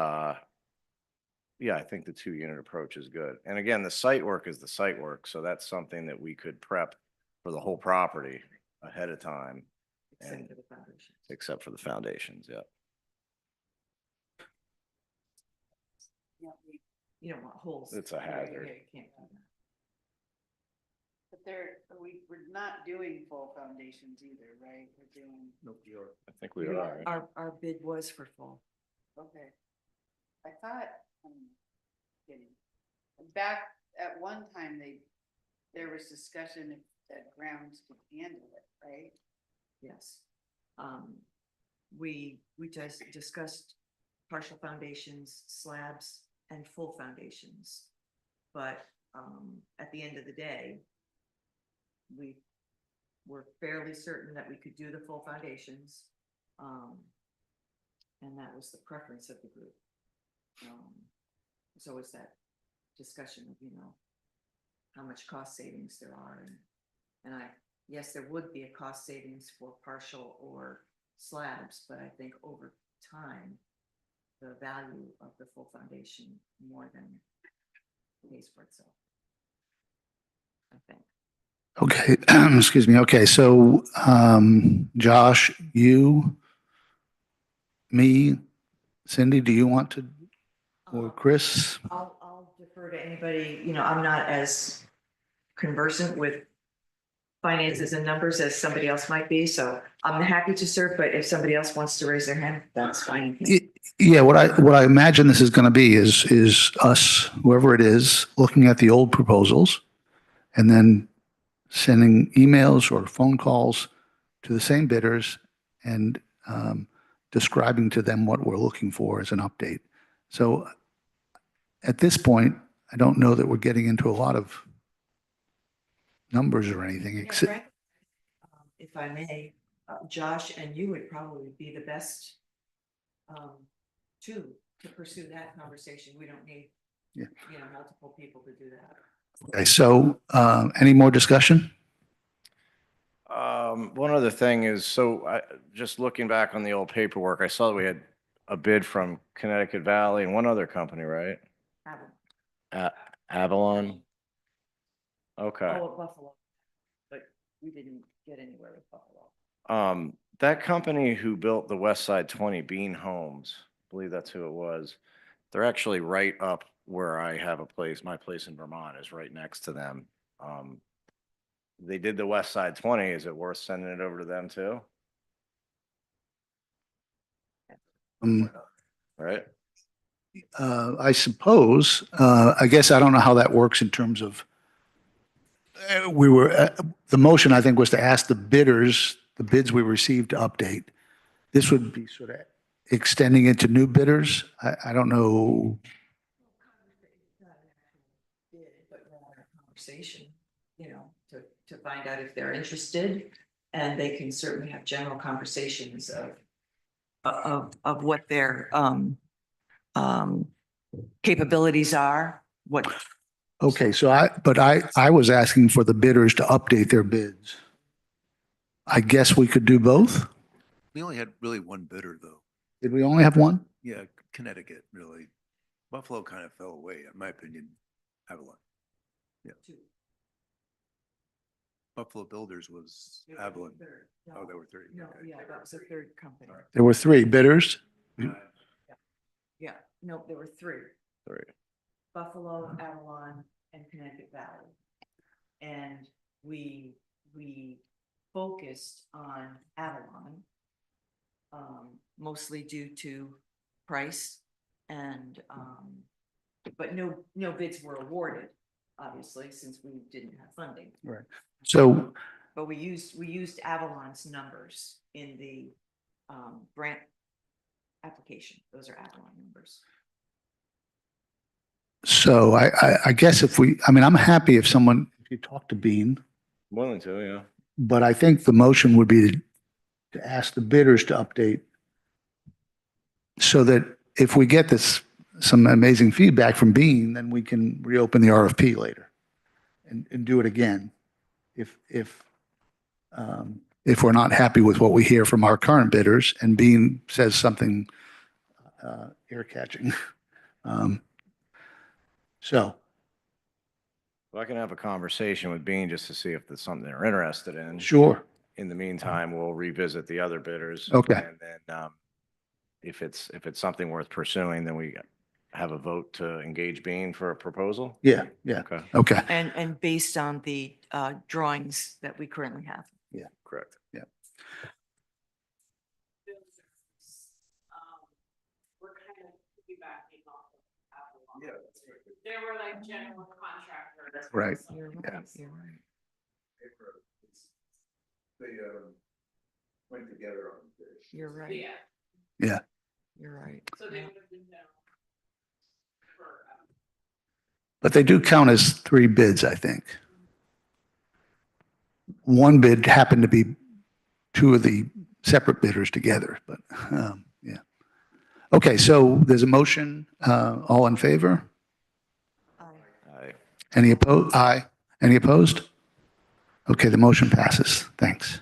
yeah, I think the 2-unit approach is good. And again, the site work is the site work. So that's something that we could prep for the whole property ahead of time. Except for the foundation. Except for the foundations, yeah. You don't want holes. It's a hazard. You can't have that. But we're not doing full foundations either, right? We're doing, I think we are. Our bid was for full. okay. I thought, I'm kidding. Back at one time, there was discussion if that grounds could handle it, right? Yes. We just discussed partial foundations, slabs, and full foundations. But at the end of the day, we were fairly certain that we could do the full foundations. And that was the preference of the group. So was that discussion of, how much cost savings there are. And yes, there would be a cost savings for partial or slabs, but I think over time, the value of the full foundation more than pays for itself. I think. Okay, excuse me. Okay, so Josh, you, me, Cindy, do you want to, or Chris? I'll defer to anybody, I'm not as conversant with finances and numbers as somebody else might be, so I'm happy to serve, but if somebody else wants to raise their hand, that's fine. Yeah, what I imagine this is going to be is us, whoever it is, looking at the old proposals and then sending emails or phone calls to the same bidders and describing to them what we're looking for as an update. So at this point, I don't know that we're getting into a lot of numbers or anything. Yeah, Except, Frank, if I may, Josh and you would probably be the best to pursue that conversation. We don't need, multiple people to do that. okay, so any more discussion? One other thing is, so just looking back on the old paperwork, I saw that we had a bid from Connecticut Valley and one other company, right? Avalon. Okay. Oh, at Buffalo, but we didn't get anywhere with Buffalo. That company who built the West Side 20 Bean Homes, I believe that's who it was. They're actually right up where I have a place. My place in Vermont is right next to them. They did the West Side 20. Is it worth sending it over to them too? Um, Right? I suppose, I guess I don't know how that works in terms of, the motion, I think, was to ask the bidders, the bids we received to update. This would be sort of extending it to new bidders. I don't know. But more a conversation, you know, to find out if they're interested. And they can certainly have general conversations of what their capabilities are, what. Okay, so I was asking for the bidders to update their bids. I guess we could do both? We only had really one bidder though. Did we only have one? Yeah, Connecticut, really. Buffalo kind of fell away, in my opinion. Avalon. Yeah. Buffalo Builders was Avalon. Oh, there were three. No, Okay. yeah, that was a third company. There were three bidders. Yeah, no, there were three. Three. Buffalo, Avalon, and Connecticut Valley. And we focused on Avalon. Mostly due to price and, but no bids were awarded, obviously, since we didn't have funding. Right. So, But we used Avalon's numbers in the, grant application. Those are Avalon numbers. so I guess I'm happy if you talk to Bean, Willing to, yeah. but I think the motion would be to ask the bidders to update so that if we get some amazing feedback from Bean, then we can reopen the RFP later and do it again. If we're not happy with what we hear from our current bidders and Bean says something ear-catching. So, Well, I can have a conversation with Bean just to see if there's something they're interested in. sure. In the meantime, we'll revisit the other bidders. Okay. And then, if it's something worth pursuing, then we have a vote to engage Bean for a proposal? Yeah. Okay, Okay. And based on the, drawings that we currently have. correct. We're kind of piggybacking off of Avalon. They were like general contractors. Right. You're Yeah. right, you're right. They went together on this. You're right. Yeah, Yeah. You're right. so they Yeah. would have been down for, But they do count as three bids, I think. One bid happened to be two of the separate bidders together, but yeah. Okay, so there's a motion. All in favor? Aye. Any opposed? Aye. Any opposed? Okay, the motion passes. Thanks.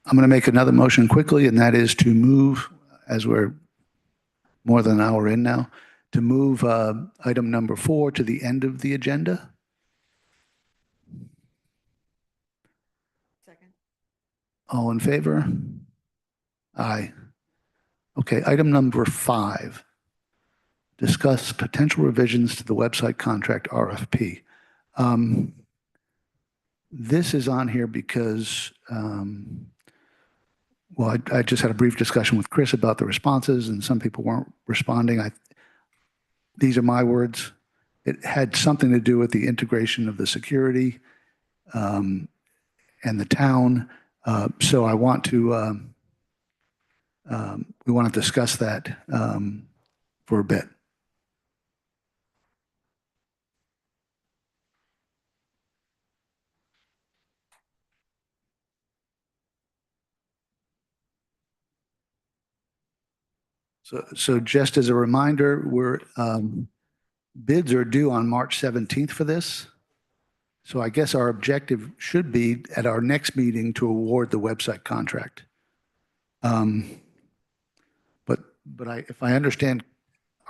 I'm going to make another motion quickly, and that is to move, as we're more than an hour in now, to move item number 4 to the end of the agenda. Second. All in favor? Aye. Okay, item number 5. Discuss potential revisions to the website contract RFP. This is on here because, well, I just had a brief discussion with Chris about the responses and some people weren't responding. These are my words. It had something to do with the integration of the security and the town. So I want to, we want to discuss that for a bit. So just as a reminder, bids are due on March 17th for this. So I guess our objective should be at our next meeting to award the website contract. But if I understand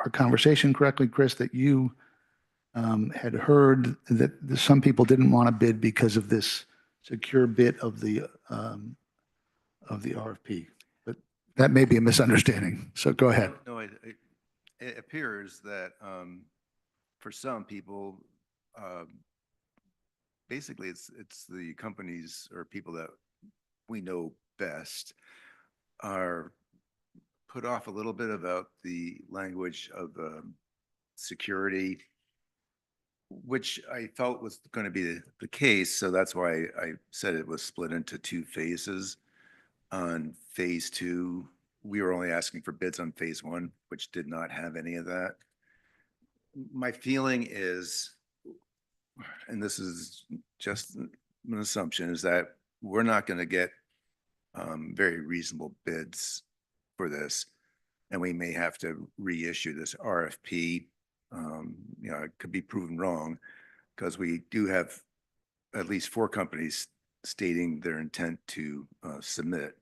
our conversation correctly, Chris, that you had heard that some people didn't want to bid because of this secure bit of the RFP. But that may be a misunderstanding. So go ahead. No, it appears that for some people, basically it's the companies or people that we know best are put off a little bit about the language of security, which I felt was going to be the case. So that's why I said it was split into two phases. On phase two, we were only asking for bids on phase one, which did not have any of that. My feeling is, and this is just an assumption, is that we're not going to get very reasonable bids for this. And we may have to reissue this RFP. You know, it could be proven wrong because we do have at least 4 companies stating their intent to submit.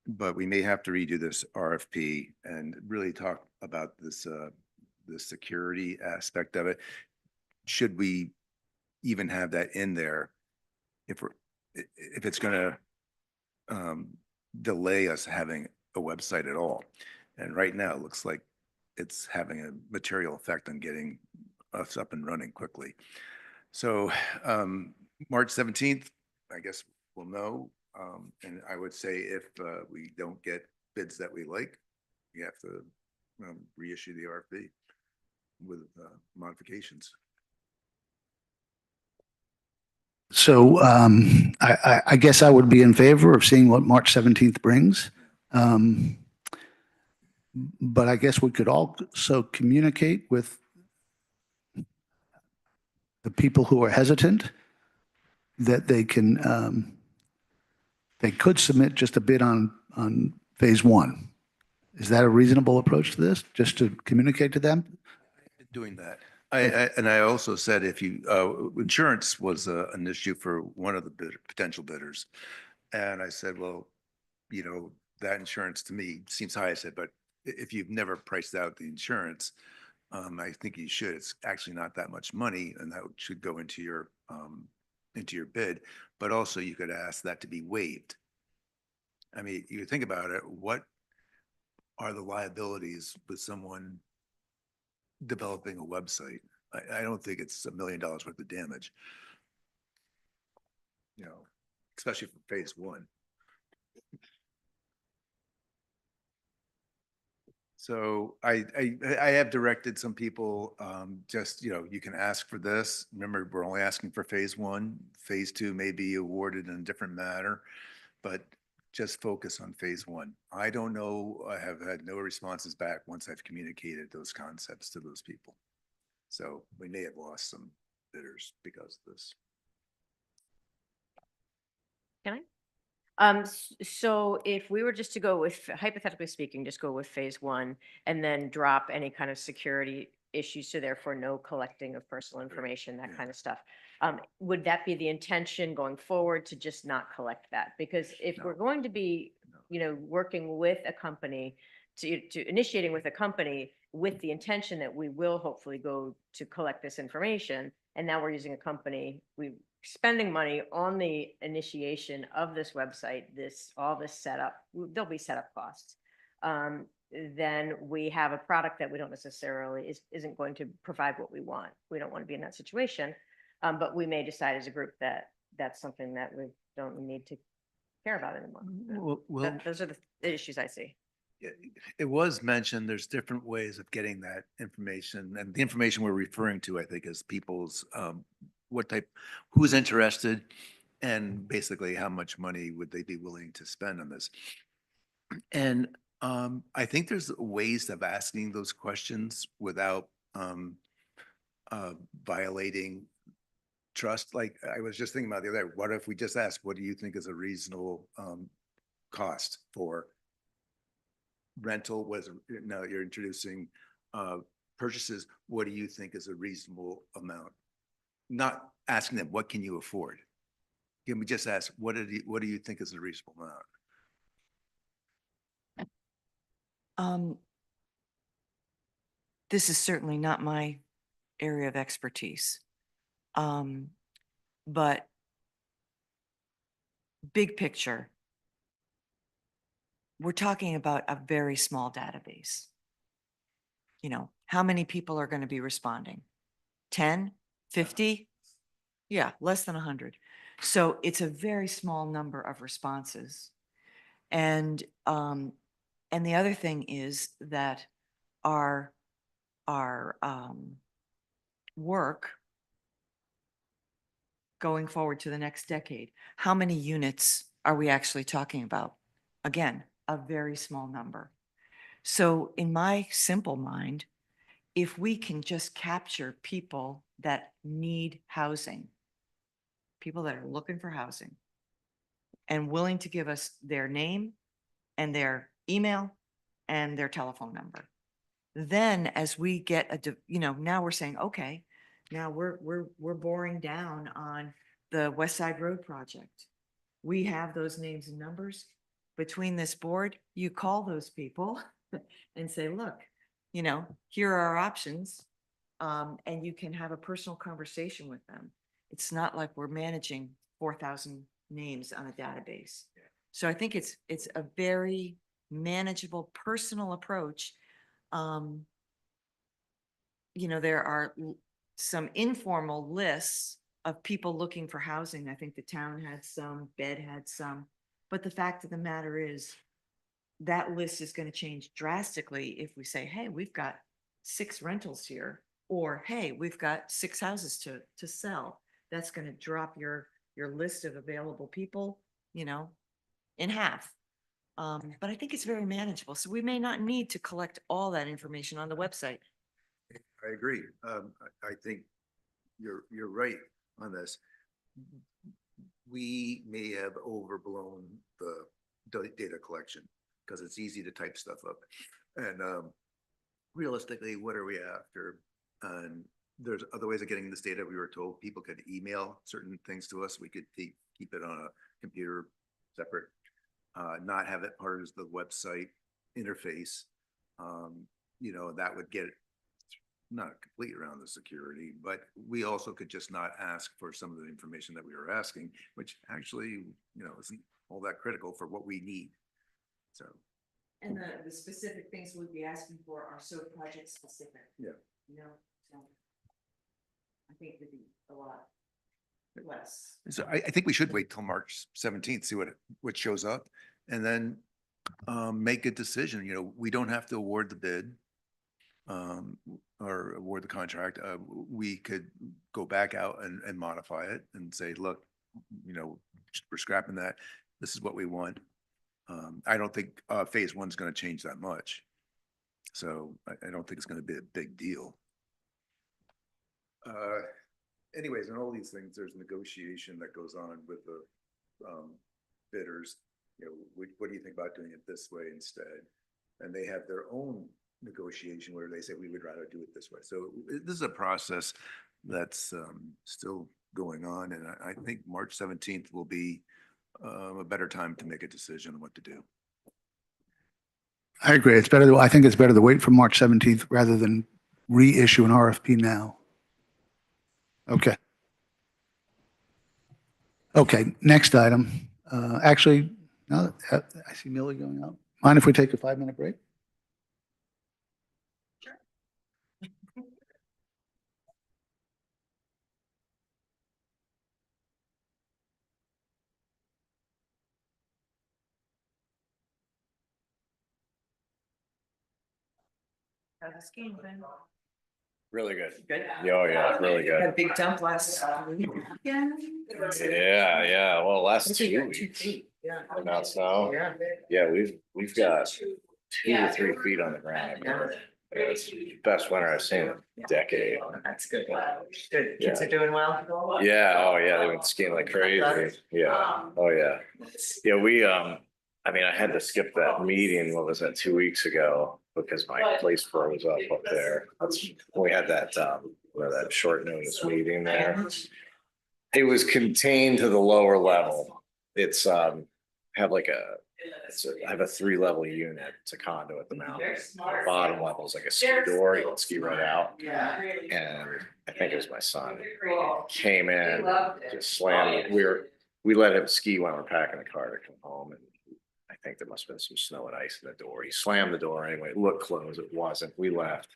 But we may have to redo this RFP and really talk about this, the security aspect of it. Should we even have that in there if it's going to delay us having a website at all? And right now it looks like it's having a material effect on getting us up and running quickly. So March 17th, I guess we'll know. And I would say if we don't get bids that we like, we have to reissue the RFP with modifications. So I guess I would be in favor of seeing what March 17th brings. But I guess we could also communicate with the people who are hesitant that they could submit just a bid on phase one. Is that a reasonable approach to this? Just to communicate to them? Doing that. And I also said if you, insurance was an issue for one of the potential bidders. And I said, well, you know, that insurance to me seems high. I said, but if you've never priced out the insurance, I think you should. It's actually not that much money, and that should go into your bid. But also, you could ask that to be waived. I mean, you think about it. What are the liabilities with someone developing a website? I don't think it's $1 million worth of damage. You know, especially for phase one. So I have directed some people, just, you know, you can ask for this. Remember, we're only asking for phase one. Phase two may be awarded in a different manner, but just focus on phase one. I don't know. I have had no responses back once I've communicated those concepts to those people. So we may have lost some bidders because of this. Can I? So if we were just to go with, hypothetically speaking, just go with phase one and then drop any kind of security issues, so therefore no collecting of personal information, that kind of stuff. Would that be the intention going forward, to just not collect that? Because if we're going to be, you know, working with a company, to initiating with a company with the intention that we will hopefully go to collect this information, and now we're using a company, we're spending money on the initiation of this website, all this setup, there'll be setup costs. Then we have a product that we don't necessarily isn't going to provide what we want. We don't want to be in that situation, but we may decide as a group that that's something that we don't need to care about anymore. Well, Those are the issues I see. it was mentioned there's different ways of getting that information, and the information we're referring to, I think, is people's who's interested, and basically how much money would they be willing to spend on this. And I think there's ways of asking those questions without violating trust. Like I was just thinking about the other day, what if we just ask, what do you think is a reasonable cost for rental? Now you're introducing purchases. What do you think is a reasonable amount? Not asking them, what can you afford? Can we just ask, what do you think is a reasonable amount? This is certainly not my area of expertise. But big picture, we're talking about a very small database. You know, how many people are going to be responding? 10, 50? Yeah, less than 100. So it's a very small number of responses. And the other thing is that our work going forward to the next decade, how many units are we actually talking about? Again, a very small number. So in my simple mind, if we can just capture people that need housing, people that are looking for housing and willing to give us their name and their email and their telephone number. Then as we get now we're saying, okay, now we're boring down on the West Side Road project. We have those names and numbers. Between this board, you call those people and say, look, here are our options. And you can have a personal conversation with them. It's not like we're managing 4,000 names on a database. So I think it's a very manageable, personal approach. There are some informal lists of people looking for housing. I think the town had some, Bed had some, but the fact of the matter is that list is going to change drastically if we say, hey, we've got 6 rentals here, or hey, we've got 6 houses to sell. That's going to drop your list of available people, in half. But I think it's very manageable. So we may not need to collect all that information on the website. I agree. I think you're right on this. We may have overblown the data collection because it's easy to type stuff up. And realistically, what are we after? And there's other ways of getting this data. We were told people could email certain things to us. We could keep it on a computer separate, not have it part of the website interface. That would get not complete around the security, but we also could just not ask for some of the information that we were asking, which actually, isn't all that critical for what we need. So. And the specific things we'd be asking for are so project specific. Yeah. So I think it'd be a lot less. So I think we should wait till March 17th, see what shows up, and then make a decision. We don't have to award the bid or award the contract. We could go back out and modify it and say, look, we're scrapping that. This is what we want. I don't think phase 1 is going to change that much. So I don't think it's going to be a big deal. Anyways, in all these things, there's negotiation that goes on with the bidders. What do you think about doing it this way instead? And they have their own negotiation where they say we would rather do it this way. So this is a process that's still going on, and I think March 17th will be a better time to make a decision on what to do. I agree. I think it's better to wait for March 17th rather than reissue an RFP now. Okay. Okay, next item. Actually, no, I see Millie going out. Mind if we take a 5-minute break? Really good. Good. Yeah, oh yeah, really Had a good. big dump last week. Yeah. Well, last 2 weeks. Yeah. Amount of snow. Yeah. Yeah, we've got 2 to 3 feet on the ground. Yeah, it's the best winter I've seen in a decade. That's good. Good. Kids Yeah. are doing well. Yeah, oh yeah, they've been skiing like crazy. Yeah, oh yeah. Yeah, I had to skip that meeting, what was that, 2 weeks ago, because my place froze up there. We had that, that short notice meeting there. It was contained to the lower level. It's, I have a 3-level unit. It's a condo at the mountain. Bottom level is like a ski door. You can ski right out. And I think it was my son came in, just slammed. We let him ski while we're packing the car to come home, and I think there must have been some snow and ice in the door. He slammed the door anyway. It looked closed. It wasn't. We left.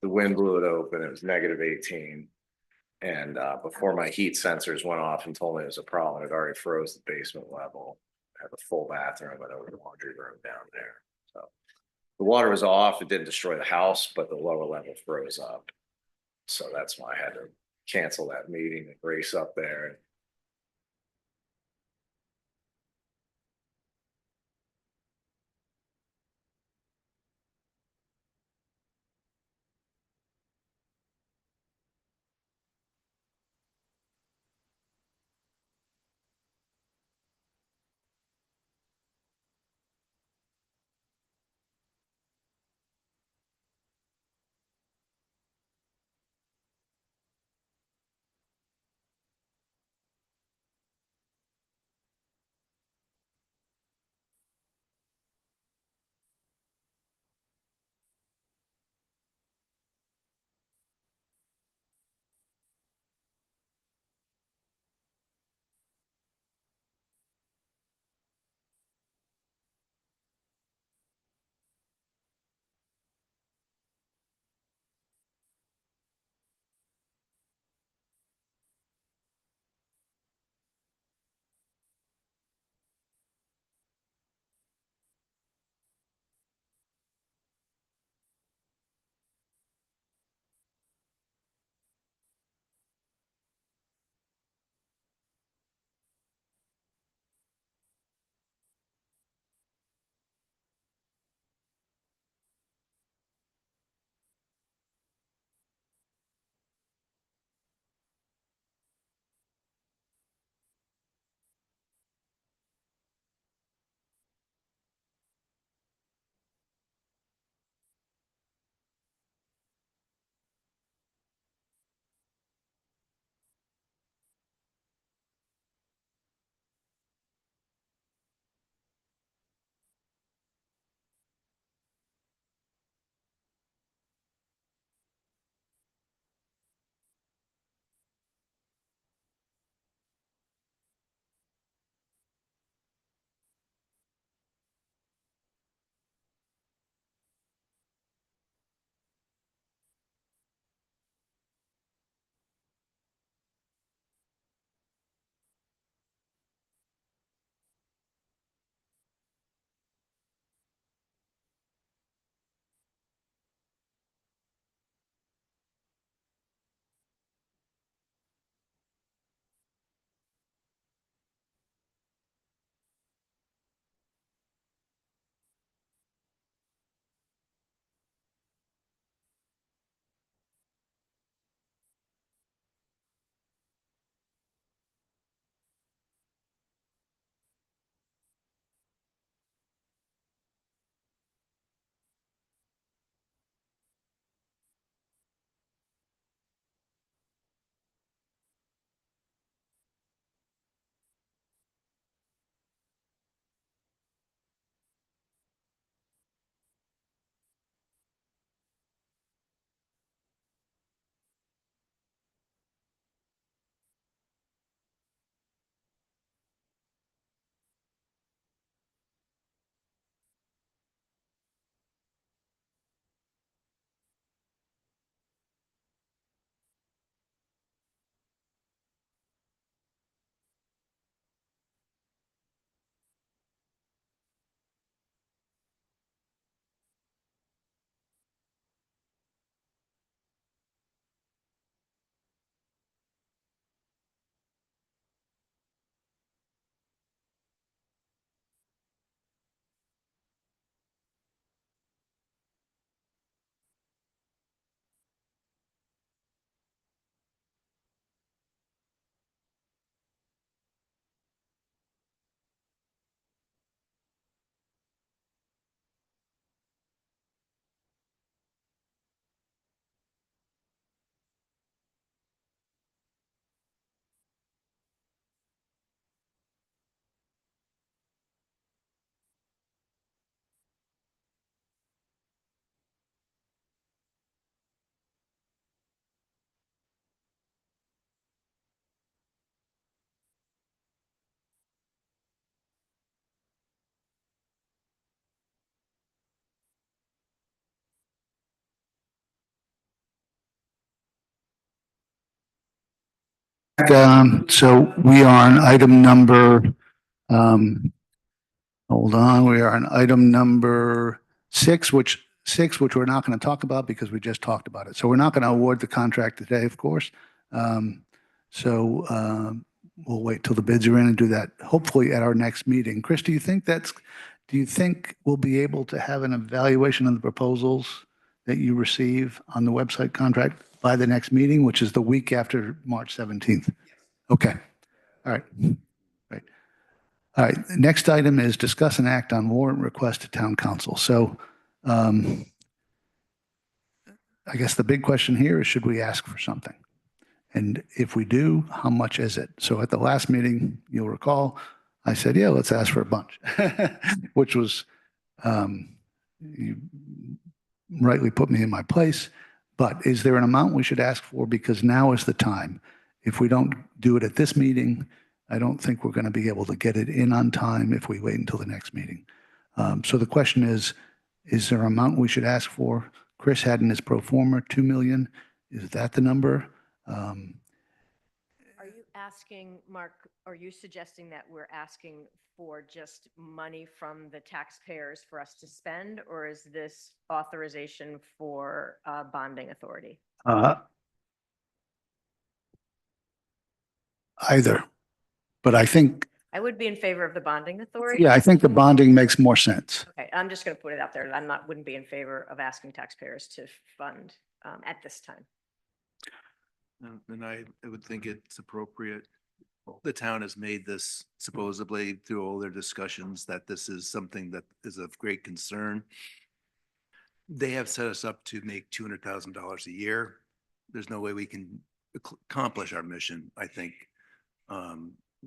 the wind blew it open, it was -18. And before my heat sensors went off and told me it was a problem, it already froze the basement level. I have a full bathroom and a laundry room down there. So the water was off, it didn't destroy the house, but the lower level froze up. So that's why I had to cancel that meeting and race up there. So we are on item number, hold on, we are on item number six, which we're not going to talk about because we just talked about it. So we're not going to award the contract today, of course. We'll wait till the bids are in and do that hopefully at our next meeting. Chris, do you think we'll be able to have an evaluation of the proposals that you receive on the website contract by the next meeting, which is the week after March 17th? Okay. All right. Right. All right. The next item is discuss and act on warrant request to town council. So I guess the big question here is, should we ask for something? And if we do, how much is it? So at the last meeting, you'll recall, I said, yeah, let's ask for a bunch, which was, you rightly put me in my place. But is there an amount we should ask for? Because now is the time. If we don't do it at this meeting, I don't think we're going to be able to get it in on time if we wait until the next meeting. So the question is there an amount we should ask for? Chris had in his pro forma 2 million. Is that the number? Are you asking, Mark, are you suggesting that we're asking for just money from the taxpayers for us to spend, or is this authorization for bonding authority? Either. But I think, I would be in favor of the bonding authority. yeah, I think the bonding makes more sense. Okay, I'm just going to put it out there. Wouldn't be in favor of asking taxpayers to fund at this time. And I would think it's appropriate. The town has made this supposedly through all their discussions that this is something that is of great concern. They have set us up to make $200,000 a year. There's no way we can accomplish our mission, I think.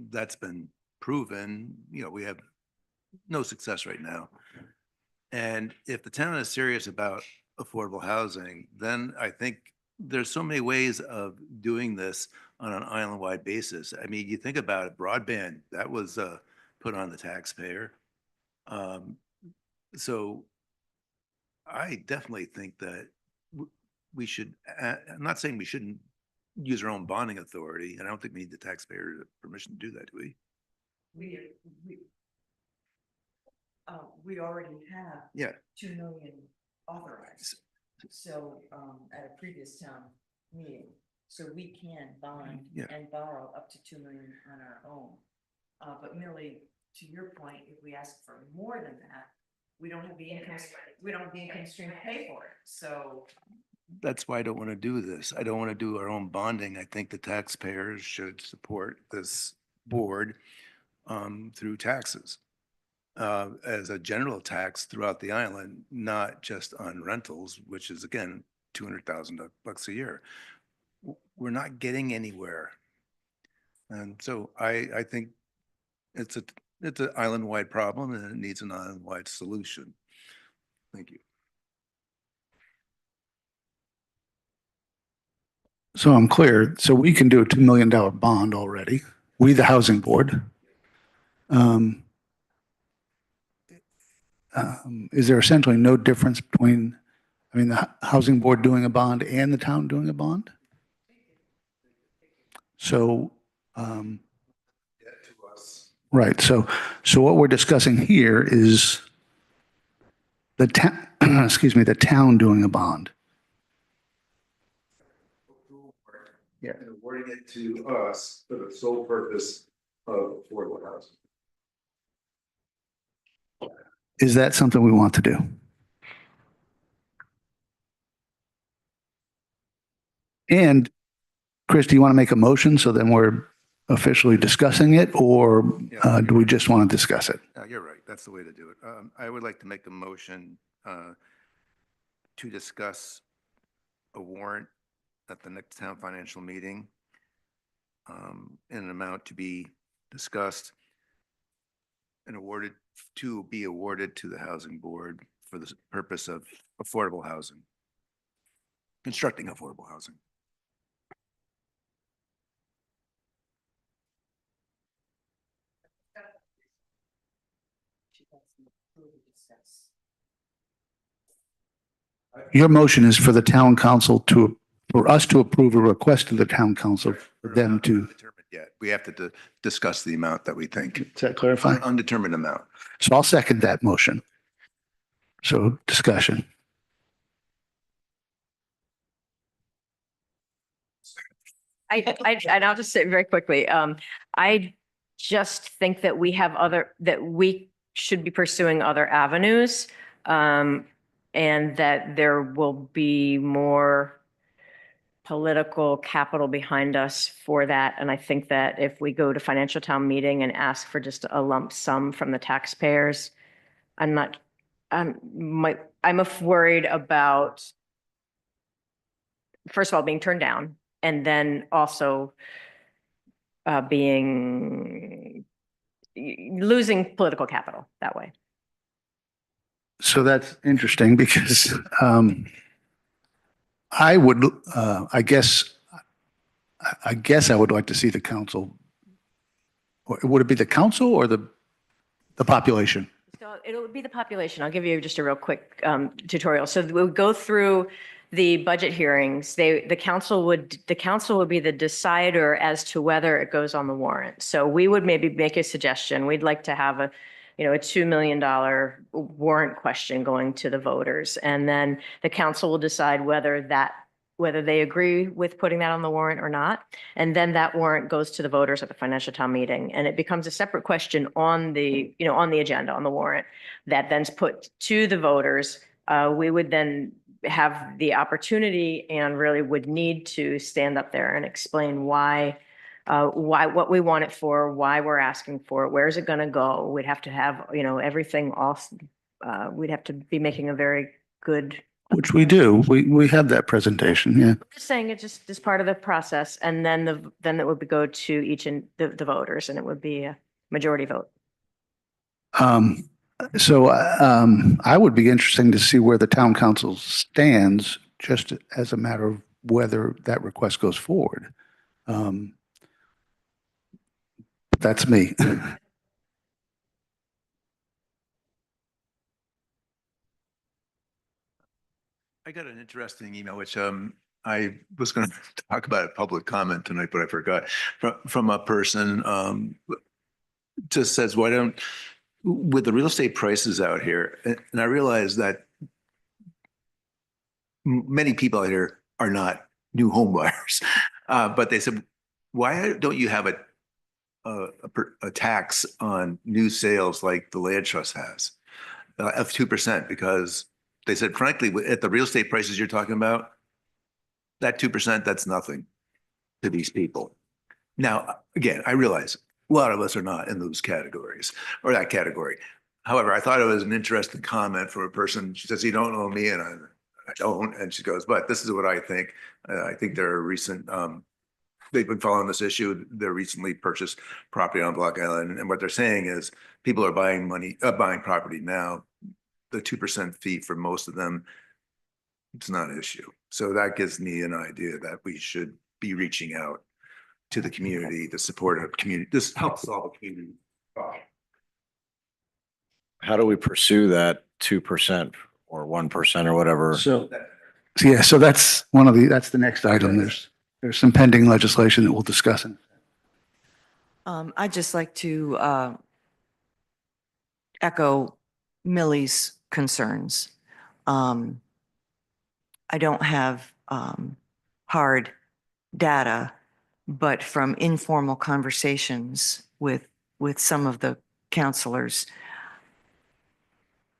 That's been proven. We have no success right now. And if the town is serious about affordable housing, then I think there's so many ways of doing this on an island-wide basis. I mean, you think about it, broadband, that was put on the taxpayer. So I definitely think that we should, I'm not saying we shouldn't use our own bonding authority, and I don't think we need the taxpayer permission to do that, do we? We already have Yeah. 2 million authorized. So, at a previous town meeting, so we can bond Yeah. and borrow up to 2 million on our own. But Millie, to your point, if we ask for more than that, we don't have the income, we don't have the income stream to pay for it. So That's why I don't want to do this. I don't want to do our own bonding. I think the taxpayers should support this board through taxes. As a general tax throughout the island, not just on rentals, which is again, $200,000 a year. We're not getting anywhere. And so I think it's an island-wide problem and it needs an island-wide solution. Thank you. So I'm clear. So we can do a $2 million bond already. We, the housing board. Is there essentially no difference between, the housing board doing a bond and the town doing a bond? So, right. So what we're discussing here is the town, the town doing a bond. Yeah, and awarding it to us for the sole purpose of affordable housing. Is that something we want to do? And Chris, do you want to make a motion so then we're officially discussing it, or do we just want to discuss it? You're right. That's the way to do it. I would like to make a motion to discuss a warrant at the next town financial meeting in an amount to be discussed and awarded to the housing board for the purpose of affordable housing, constructing affordable housing. Your motion is for the town council to for us to approve a request to the town council for them to, Undetermined yet. We have to discuss the amount that we think. does that clarify? Undetermined amount. So I'll second that motion. So discussion. And I'll just say very quickly, I just think that that we should be pursuing other avenues. And that there will be more political capital behind us for that. And I think that if we go to financial town meeting and ask for just a lump sum from the taxpayers, I'm worried about, first of all, being turned down, and then also losing political capital that way. So that's interesting because I would, I guess I would like to see the council. Would it be the council or the population? So it would be the population. I'll give you just a real quick tutorial. So we'll go through the budget hearings. The council would be the decider as to whether it goes on the warrant. So we would maybe make a suggestion. We'd like to have a $2 million warrant question going to the voters. And then the council will decide whether they agree with putting that on the warrant or not. And then that warrant goes to the voters at the financial town meeting. And it becomes a separate question on the agenda, on the warrant, that then's put to the voters. We would then have the opportunity and really would need to stand up there and explain why, what we want it for, why we're asking for it, where is it going to go? We'd have to have, everything off. We'd have to be making a very good. Which we do. We have that presentation. Yeah. Just saying it just is part of the process. And then it would go to each and the voters, and it would be a majority vote. So I would be interesting to see where the town council stands, just as a matter of whether that request goes forward. That's me. I got an interesting email, which I was going to talk about a public comment tonight, but I forgot, from a person just says, why don't, with the real estate prices out here, and I realize that many people out here are not new home buyers, but they said, why don't you have a tax on new sales like the land trust has of 2%? Because they said, frankly, at the real estate prices you're talking about, that 2%, that's nothing to these people. Now, again, I realize a lot of us are not in those categories or that category. However, I thought it was an interesting comment from a person. She says, you don't know me, and I don't. And she goes, but this is what I think. I think there are recent, they've been following this issue. They're recently purchased property on Block Island. And what they're saying is people are buying property now. The 2% fee for most of them, it's not an issue. So that gives me an idea that we should be reaching out to the community to support a community. This helps solve a community problem. How do we pursue that 2% or 1% or whatever? So that's that's the next item. There's some pending legislation that we'll discuss. I'd just like to echo Millie's concerns. I don't have hard data, but from informal conversations with some of the counselors,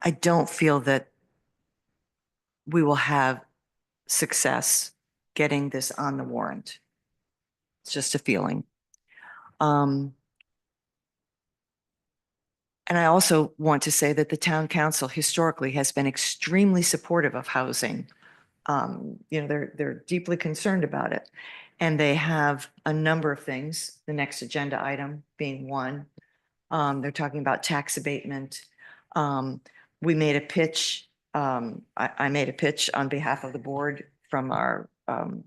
I don't feel that we will have success getting this on the warrant. It's just a feeling. And I also want to say that the town council historically has been extremely supportive of housing. They're deeply concerned about it. And they have a number of things, the next agenda item being one. They're talking about tax abatement. We made a pitch. I made a pitch on behalf of the board from our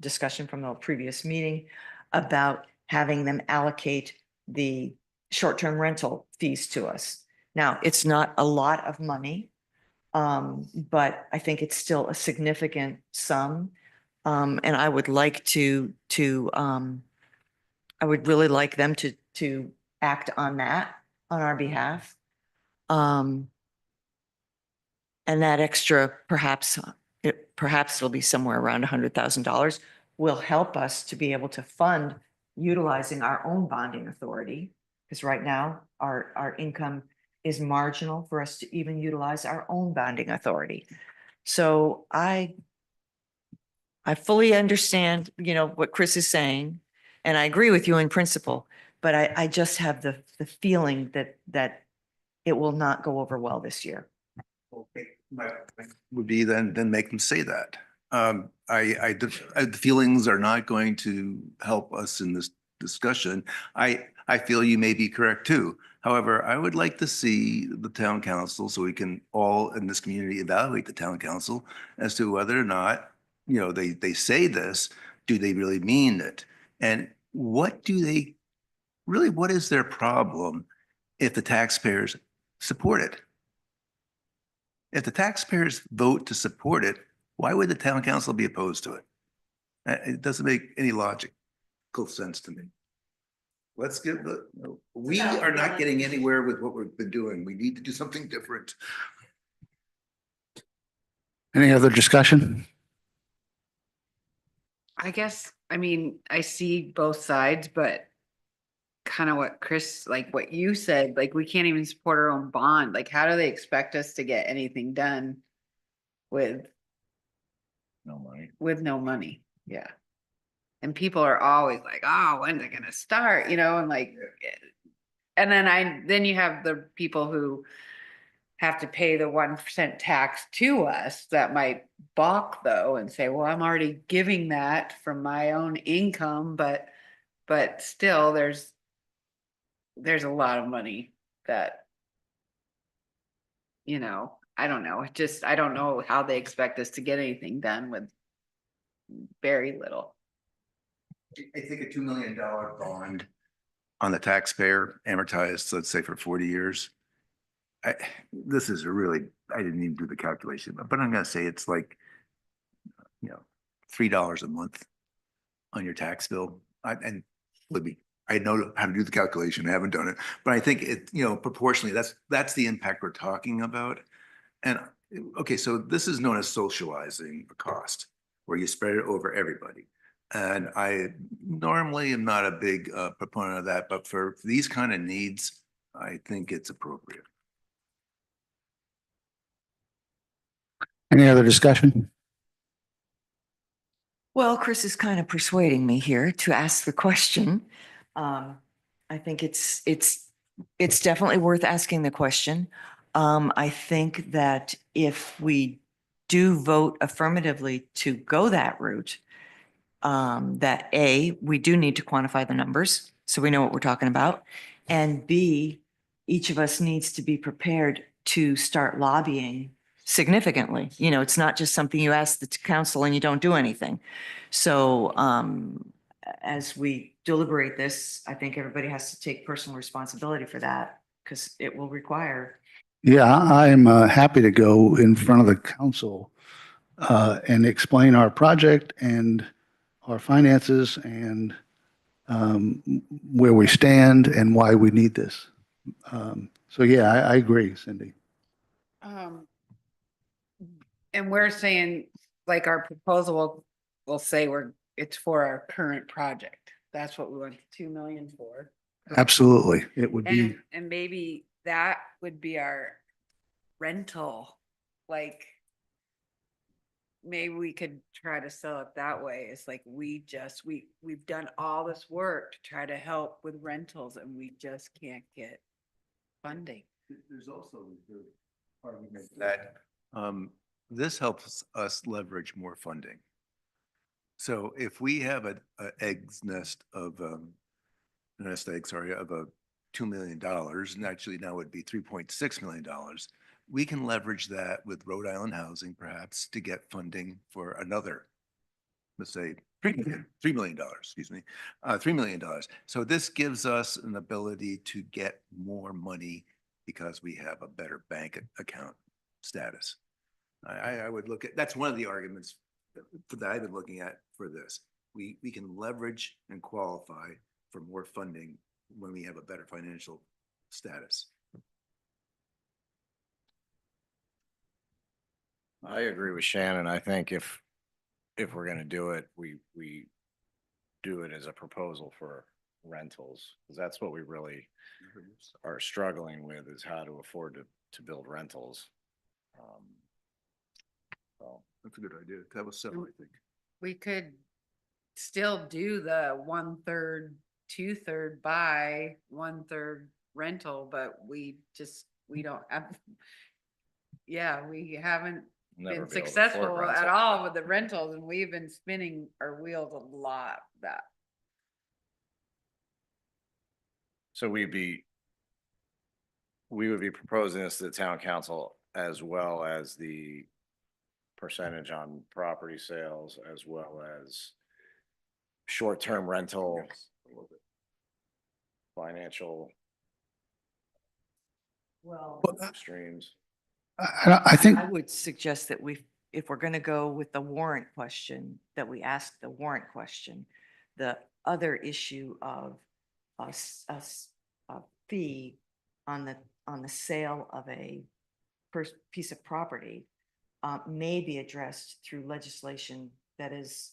discussion from the previous meeting about having them allocate the short-term rental fees to us. Now, it's not a lot of money, but I think it's still a significant sum. And I would like I would really like them to act on that on our behalf. And that extra, perhaps it'll be somewhere around $100,000, will help us to be able to fund utilizing our own bonding authority. Because right now, our income is marginal for us to even utilize our own bonding authority. So I fully understand, what Chris is saying, and I agree with you in principle, but I just have the feeling that it will not go over well this year. Would be then make them say that. The feelings are not going to help us in this discussion. I feel you may be correct too. However, I would like to see the town council so we can all in this community evaluate the town council as to whether or not, they say this, do they really mean it? And what is their problem if the taxpayers support it? If the taxpayers vote to support it, why would the town council be opposed to it? It doesn't make any logical sense to me. Let's give we are not getting anywhere with what we've been doing. We need to do something different. Any other discussion? I guess, I mean, I see both sides, but kind of what Chris, like what you said, like we can't even support our own bond. Like, how do they expect us to get anything done with No money. no money? Yeah. And people are always like, oh, when's it gonna start? And like, and then you have the people who have to pay the 1% tax to us that might balk though and say, well, I'm already giving that from my own income, but still there's a lot of money that, I don't know. I don't know how they expect us to get anything done with very little. I think a $2 million bond on the taxpayer amortized, let's say for 40 years. This is I didn't even do the calculation, but I'm going to say it's like, $3 a month on your tax bill. I know how to do the calculation. I haven't done it, but I think it, proportionally, that's the impact we're talking about. And okay, so this is known as socializing the cost, where you spread it over everybody. And I normally am not a big proponent of that, but for these kind of needs, I think it's appropriate. Any other discussion? Well, Chris is kind of persuading me here to ask the question. I think it's definitely worth asking the question. I think that if we do vote affirmatively to go that route, that A, we do need to quantify the numbers, so we know what we're talking about. And B, each of us needs to be prepared to start lobbying significantly. It's not just something you ask the council and you don't do anything. So as we deliberate this, I think everybody has to take personal responsibility for that because it will require. Yeah, I'm happy to go in front of the council and explain our project and our finances and where we stand and why we need this. So yeah, I agree, Cindy. And we're saying, like, our proposal will say it's for our current project. That's what we want 2 million for. Absolutely. It would be, And maybe that would be our rental, like, maybe we could try to sell it that way. It's like, we've done all this work to try to help with rentals and we just can't get funding. There's also the argument that this helps us leverage more funding. So if we have a nest egg, of $2 million, and actually now would be $3.6 million, we can leverage that with Rhode Island Housing perhaps to get funding for another, let's say, $3 million, excuse me, $3 million. So this gives us an ability to get more money because we have a better bank account status. I would look at, that's one of the arguments that I've been looking at for this. We can leverage and qualify for more funding when we have a better financial status. I agree with Shannon. I think if we're gonna do it, we do it as a proposal for rentals. Because that's what we really are struggling with, is how to afford to build rentals. So, That's a good idea. That was several, I think. We could still do the 1/3, 2/3 buy, 1/3 rental, but we don't have. Yeah, we haven't never been be able to afford successful at rental. all with the rentals, and we've been spinning our wheels a lot with that. So we would be proposing this to the town council, as well as the percentage on property sales, as well as short-term rental, financial Well, streams. I think, I would suggest that if we're going to go with the warrant question, that we ask the warrant question. The other issue of a fee on the sale of a first piece of property may be addressed through legislation that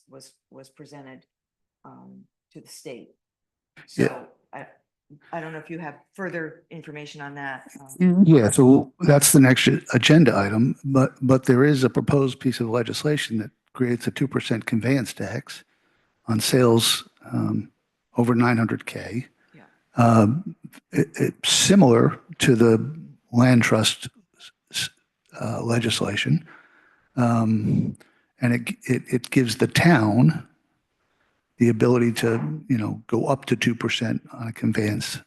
was presented to the state. Yeah. So I don't know if you have further information on that. yeah, so that's the next agenda item, but there is a proposed piece of legislation that creates a 2% conveyance tax on sales over 900K. Yeah. It's similar to the land trust legislation. And it gives the town the ability to, go up to 2% on a conveyance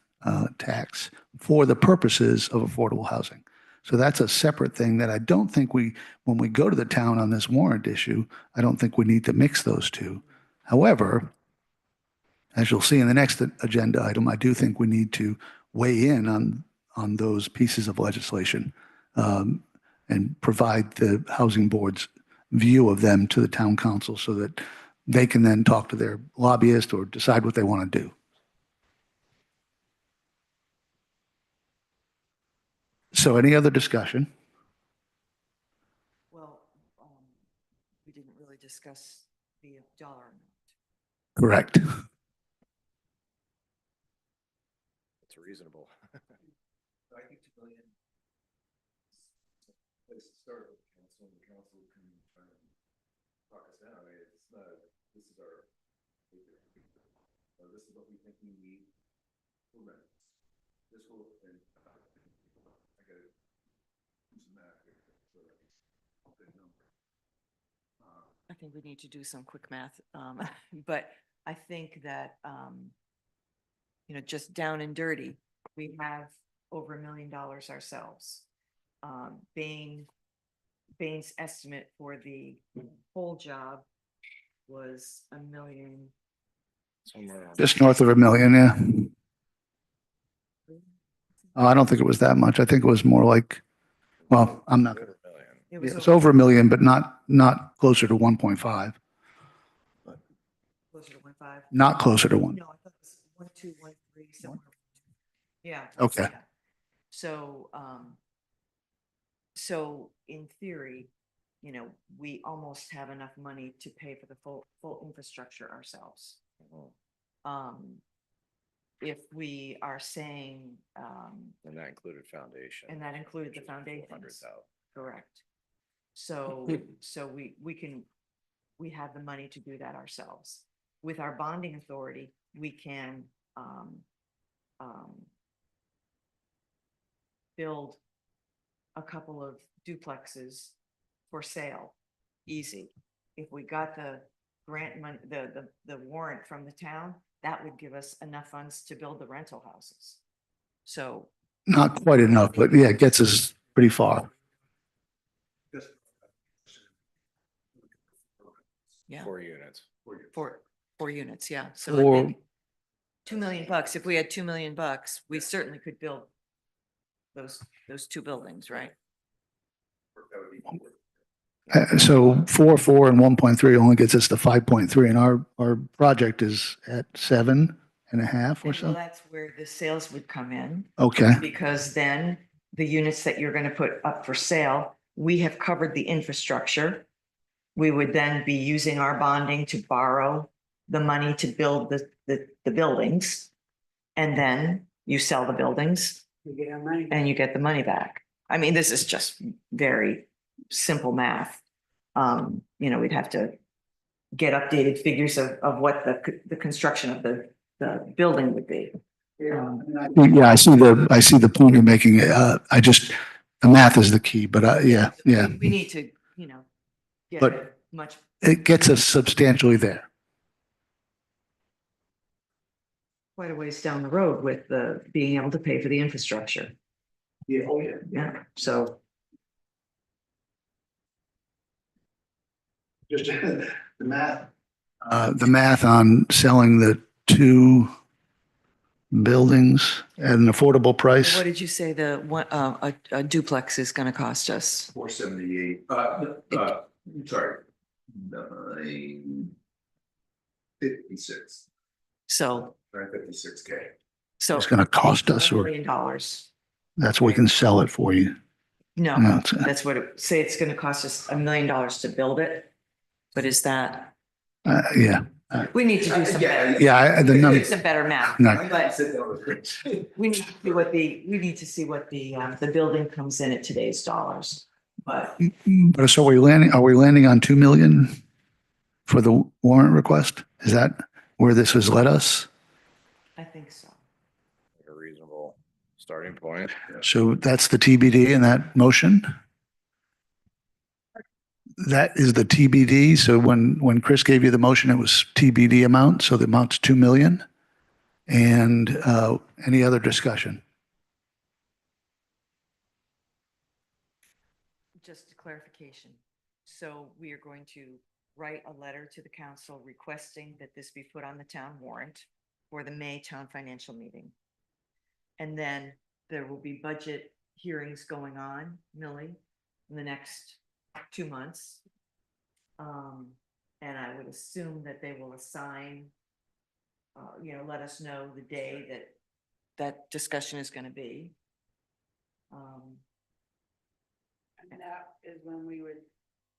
tax for the purposes of affordable housing. So that's a separate thing that I don't think when we go to the town on this warrant issue, I don't think we need to mix those two. However, as you'll see in the next agenda item, I do think we need to weigh in on those pieces of legislation and provide the housing board's view of them to the town council so that they can then talk to their lobbyist or decide what they want to do. So any other discussion? Well, we didn't really discuss the dollar amount. Correct. It's reasonable. I think 2 million. Place to start with council, and the council can try and talk us down. I mean, it's not, this is our, this is what we think we need for rent. This will, and I gotta do some math here. So that's a good number. I think we need to do some quick math. But I think that, just down and dirty, we have over $1 million ourselves. Bain's estimate for the whole job was $1 million. Somewhere around Just north of $1 million, yeah. Oh, I don't think it was that much. I think it was more like, well, I'm not, over a million. It was it's over $1 million, but not closer to 1.5, closer to 1.5. not closer to 1. No, I thought it was 1, 2, 1, 3, somewhere. Yeah. Okay. yeah. So, so in theory, we almost have enough money to pay for the full infrastructure ourselves. If we are saying, And that included foundation. and that included the which is foundations. 400,000. Correct. So, we have the money to do that ourselves. With our bonding authority, we can, build a couple of duplexes for sale, easy. If we got the grant money, the warrant from the town, that would give us enough funds to build the rental houses. So, Not quite enough, but yeah, it gets us pretty far. yeah, 4 units. four units, yeah. So I Or think $2 million. If we had $2 million, we certainly could build those 2 buildings, right? So 4 and 1.3 only gets us to 5.3 and our project is at 7.5 or Well, so. that's where the sales would come in. Okay. Because then the units that you're going to put up for sale, we have covered the infrastructure. We would then be using our bonding to borrow the money to build the buildings. And then you sell the buildings We get our money. and you get the money back. I mean, this is just very simple math. We'd have to get updated figures of what the construction of the building would be. Yeah, I see the point you're making. The math is the key, but yeah. We need to, get But- it much. It gets us substantially there. Quite a ways down the road with the being able to pay for the infrastructure. Yeah, oh yeah. Yeah, so Just the math. The math on selling the 2 buildings at an affordable price. what did you say the one, a duplex is gonna cost us? 478, sorry, 956, So, 956K. so. It's gonna cost us, $1 or million. that's what we can sell it for you. No, No, it's- that's what say it's gonna cost us $1 million to build it. But is that, Yeah, we need to do some better. yeah, the Do number, some better math, No. but we need to see what the building comes in at today's dollars. But but so are we landing on 2 million for the warrant request? Is that where this has led us? I think so. A reasonable starting point. So that's the TBD in that motion? That is the TBD. So when Chris gave you the motion, it was TBD amount. So the amount's 2 million. And any other discussion? Just a clarification. So we are going to write a letter to the council requesting that this be put on the town warrant for the May town financial meeting. And then there will be budget hearings going on, Millie, in the next 2 months. And I would assume that they will assign, let us know the day that discussion is going to be. And that is when we would.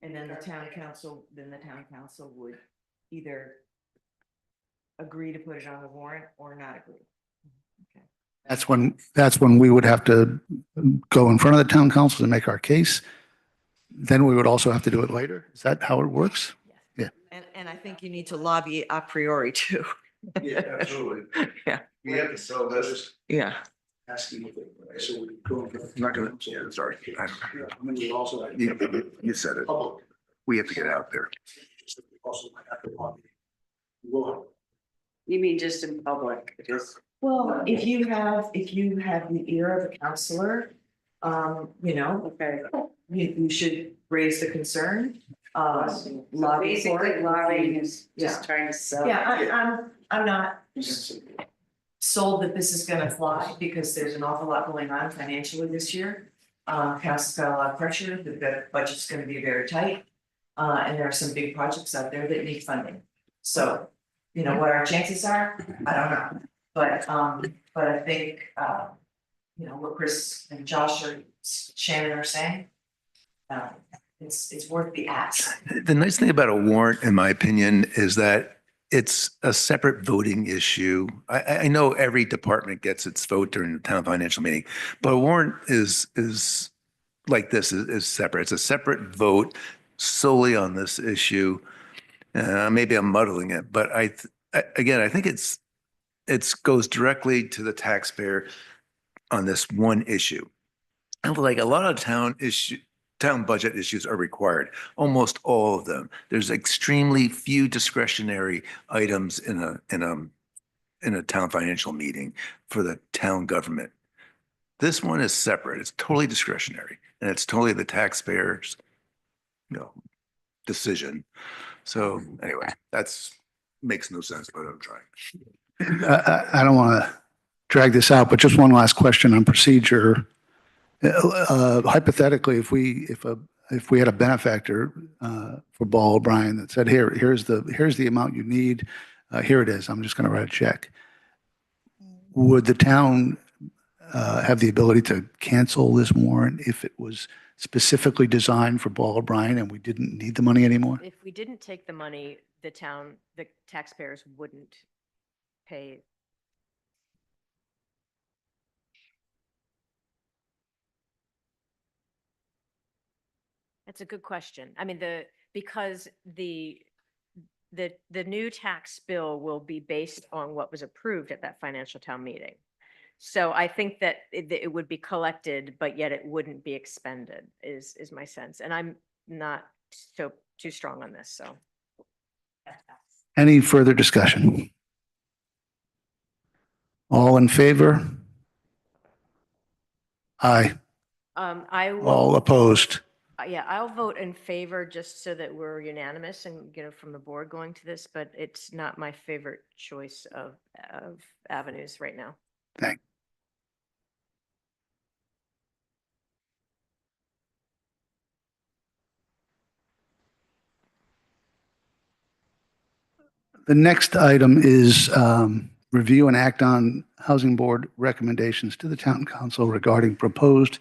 And then the town council would either agree to put it on the warrant or not agree. Okay. That's when we would have to go in front of the town council to make our case. Then we would also have to do it later. Is that how it works? And I think you need to lobby a priori too. Yeah, absolutely. Yeah. We have to sell this. Yeah. Asking. So we go. I'm not gonna, yeah, sorry. Also. You said it. We have to get out there. You mean just in public, just. Well, if you have the ear of a counselor, Okay. you should raise the concern. Lobby for Basically it. lobbying is Yeah. just trying to sell. Yeah, I'm not sold that this is gonna fly because there's an awful lot going on financially this year. Council's got a lot of pressure, the budget's gonna be very tight. And there are some big projects out there that need funding. So, what our chances are, I don't know. But I think, what Chris and Josh or Shannon are saying, it's worth the ask. The nice thing about a warrant, in my opinion, is that it's a separate voting issue. I know every department gets its vote during the town financial meeting, but a warrant is like this, is separate. It's a separate vote solely on this issue. Maybe I'm muddling it, but I think it goes directly to the taxpayer on this one issue. And like a lot of town budget issues are required, almost all of them. There's extremely few discretionary items in a town financial meeting for the town government. This one is separate. It's totally discretionary and it's totally the taxpayers, decision. So anyway, makes no sense, but I'm trying. I don't want to drag this out, but just one last question on procedure. Hypothetically, if if we had a benefactor for Ball O'Brien that said, here's the amount you need, here it is, I'm just going to write a check. Would the town have the ability to cancel this warrant if it was specifically designed for Ball O'Brien and we didn't need the money anymore? If we didn't take the money, the taxpayers wouldn't pay. That's a good question. I mean, because the new tax bill will be based on what was approved at that financial town meeting. So I think that it would be collected, but yet it wouldn't be expended is my sense. And I'm not too strong on this, so. Any further discussion? All in favor? Aye. I will. All opposed? Yeah, I'll vote in favor just so that we're unanimous and, from the board going to this, but it's not my favorite choice of avenues right now. Thank. The next item is review and act on Housing Board recommendations to the Town Council regarding proposed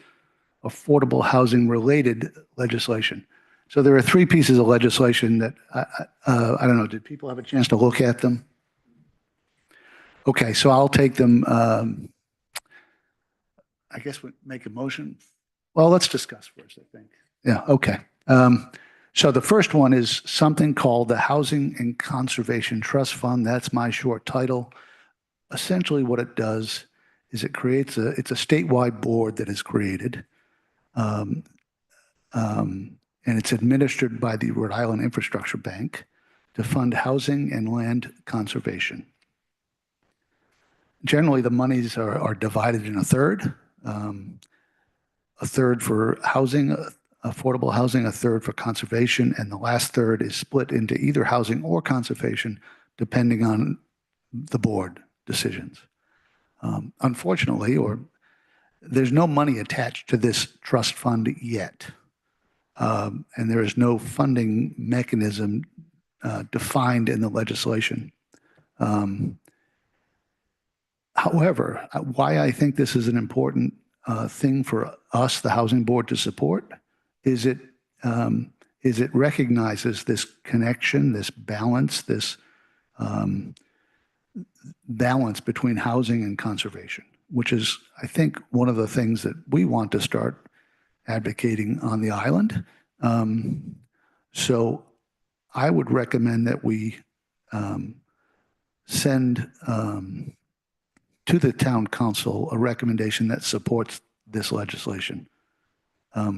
affordable housing related legislation. So there are three pieces of legislation that I don't know, did people have a chance to look at them? Okay, so I'll take them. I guess we make a motion. Well, let's discuss first, I think. Yeah, okay. So the first one is something called the Housing and Conservation Trust Fund. That's my short title. Essentially what it does is it's a statewide board that is created. And it's administered by the Rhode Island Infrastructure Bank to fund housing and land conservation. Generally, the monies are divided in a third for housing, affordable housing, a third for conservation, and the last third is split into either housing or conservation, depending on the board decisions. Unfortunately, there's no money attached to this trust fund yet. And there is no funding mechanism defined in the legislation. However, why I think this is an important thing for us, the Housing Board, to support is it recognizes this connection, this balance, balance between housing and conservation, which is, I think, one of the things that we want to start advocating on the island. So I would recommend that we send to the town council a recommendation that supports this legislation. I'll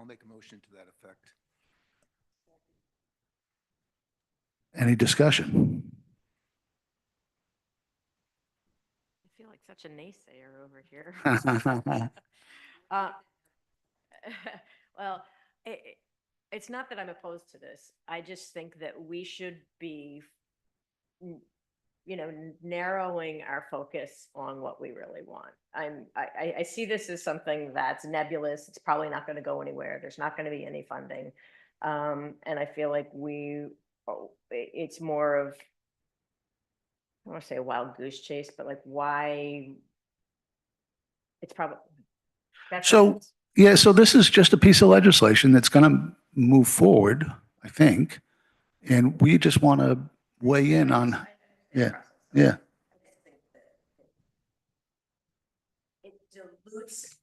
make a motion to that effect. Any discussion? I feel like such a naysayer over here. Well, it's not that I'm opposed to this. I just think that we should be, narrowing our focus on what we really want. I see this as something that's nebulous. It's probably not going to go anywhere. There's not going to be any funding. And I feel like it's more of, I don't want to say a wild goose chase, but like why it's probably. So this is just a piece of legislation that's going to move forward, I think. And we just want to weigh in on, yeah. It dilutes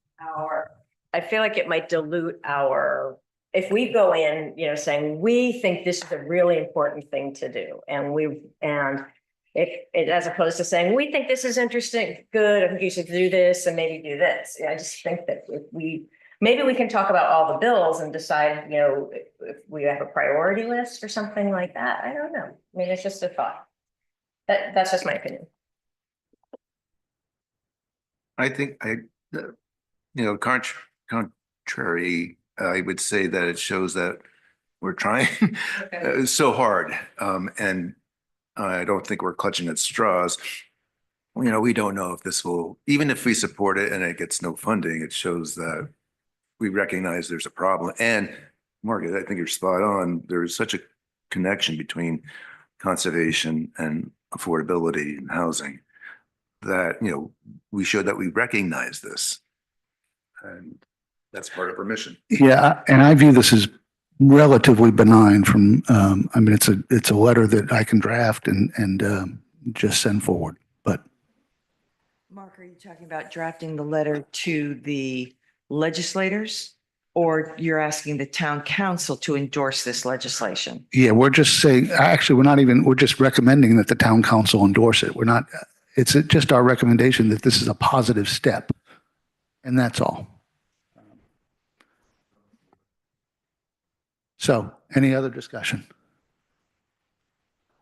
I feel like it might dilute if we go in, saying, we think this is a really important thing to do. And as opposed to saying, we think this is interesting, good, I think you should do this and maybe do this. I just think that maybe we can talk about all the bills and decide, if we have a priority list or something like that. I don't know. I mean, it's just a thought. That's just my opinion. I think contrary, I would say that it shows that we're trying so hard. And I don't think we're clutching at straws. We don't know if this will, even if we support it and it gets no funding, it shows that we recognize there's a problem. And Margaret, I think you're spot on. There's such a connection between conservation and affordability and housing that, you know, we show that we recognize this. And that's part of our mission. Yeah, and I view this as relatively benign from, I mean, it's a letter that I can draft and just send forward, but Mark, are you talking about drafting the letter to the legislators? Or you're asking the town council to endorse this legislation? yeah, we're just saying, actually, we're just recommending that the town council endorse it. We're not, it's just our recommendation that this is a positive step. And that's all. So, any other discussion?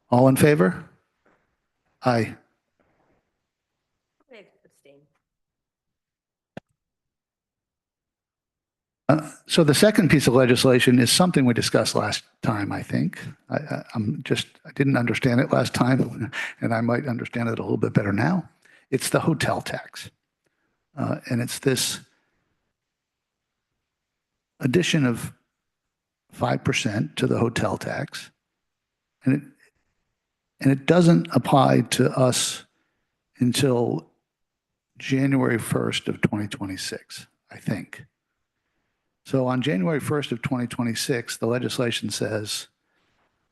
All in favor? Aye. Abstain. So the second piece of legislation is something we discussed last time, I think. I didn't understand it last time, and I might understand it a little bit better now. It's the hotel tax. And it's this addition of 5% to the hotel tax. And it doesn't apply to us until January 1st of 2026, I think. So on January 1st of 2026, the legislation says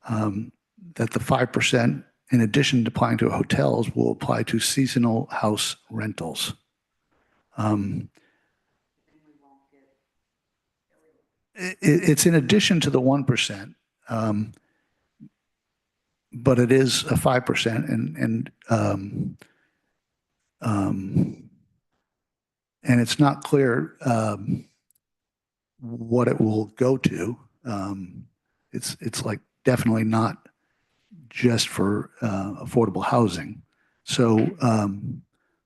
that the 5%, in addition to applying to hotels, will apply to seasonal house rentals. It's in addition to the 1%, but it is a 5%, and it's not clear what it will go to. It's like definitely not just for affordable housing. So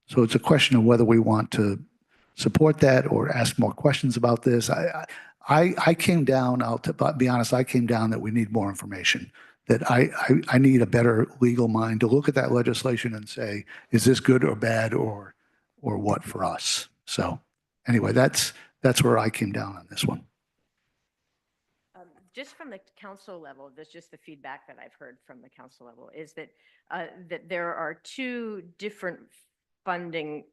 it's a question of whether we want to support that or ask more questions about this. I came down, be honest, I came down that we need more information, that I need a better legal mind to look at that legislation and say, is this good or bad or what for us? So anyway, that's where I came down on this one. Just from the council level, that's just the feedback that I've heard from the council level, is that that there are two different funding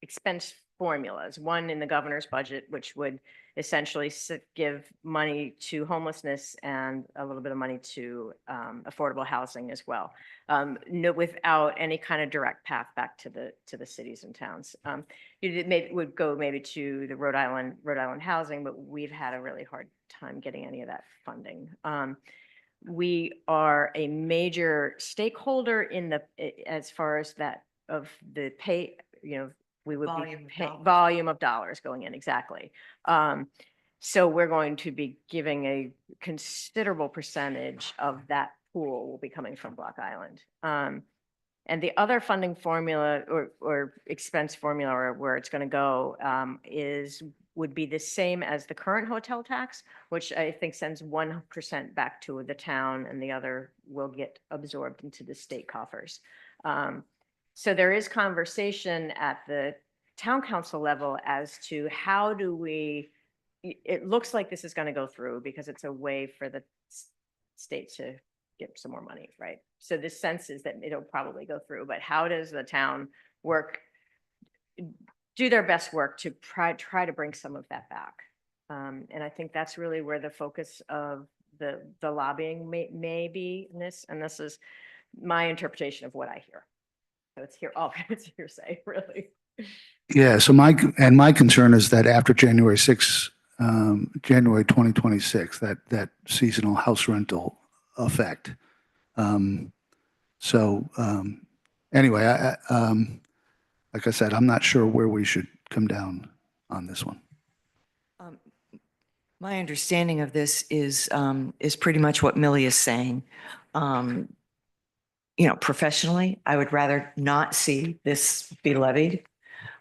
expense formulas. One in the governor's budget, which would essentially give money to homelessness and a little bit of money to affordable housing as well, without any kind of direct path back to the cities and towns. It would go maybe to the Rhode Island housing, but we've had a really hard time getting any of that funding. We are a major stakeholder in as far as that of the pay, we would volume of dollars going in, exactly. So we're going to be giving a considerable percentage of that pool will be coming from Block Island. And the other funding formula or expense formula, or where it's going to go, would be the same as the current hotel tax, which I think sends 1% back to the town, and the other will get absorbed into the state coffers. So there is conversation at the town council level as to how do we, it looks like this is going to go through because it's a way for the state to get some more money, right? So the sense is that it'll probably go through, but how does the town do their best work to try to bring some of that back? And I think that's really where the focus of the lobbying may be in this, and this is my interpretation of what I hear. So it's hearsay, really. Yeah. So my concern is that after January 6th, January 2026, that seasonal house rental effect. Anyway, like I said, I'm not sure where we should come down on this one. My understanding of this is pretty much what Millie is saying. Professionally, I would rather not see this be levied.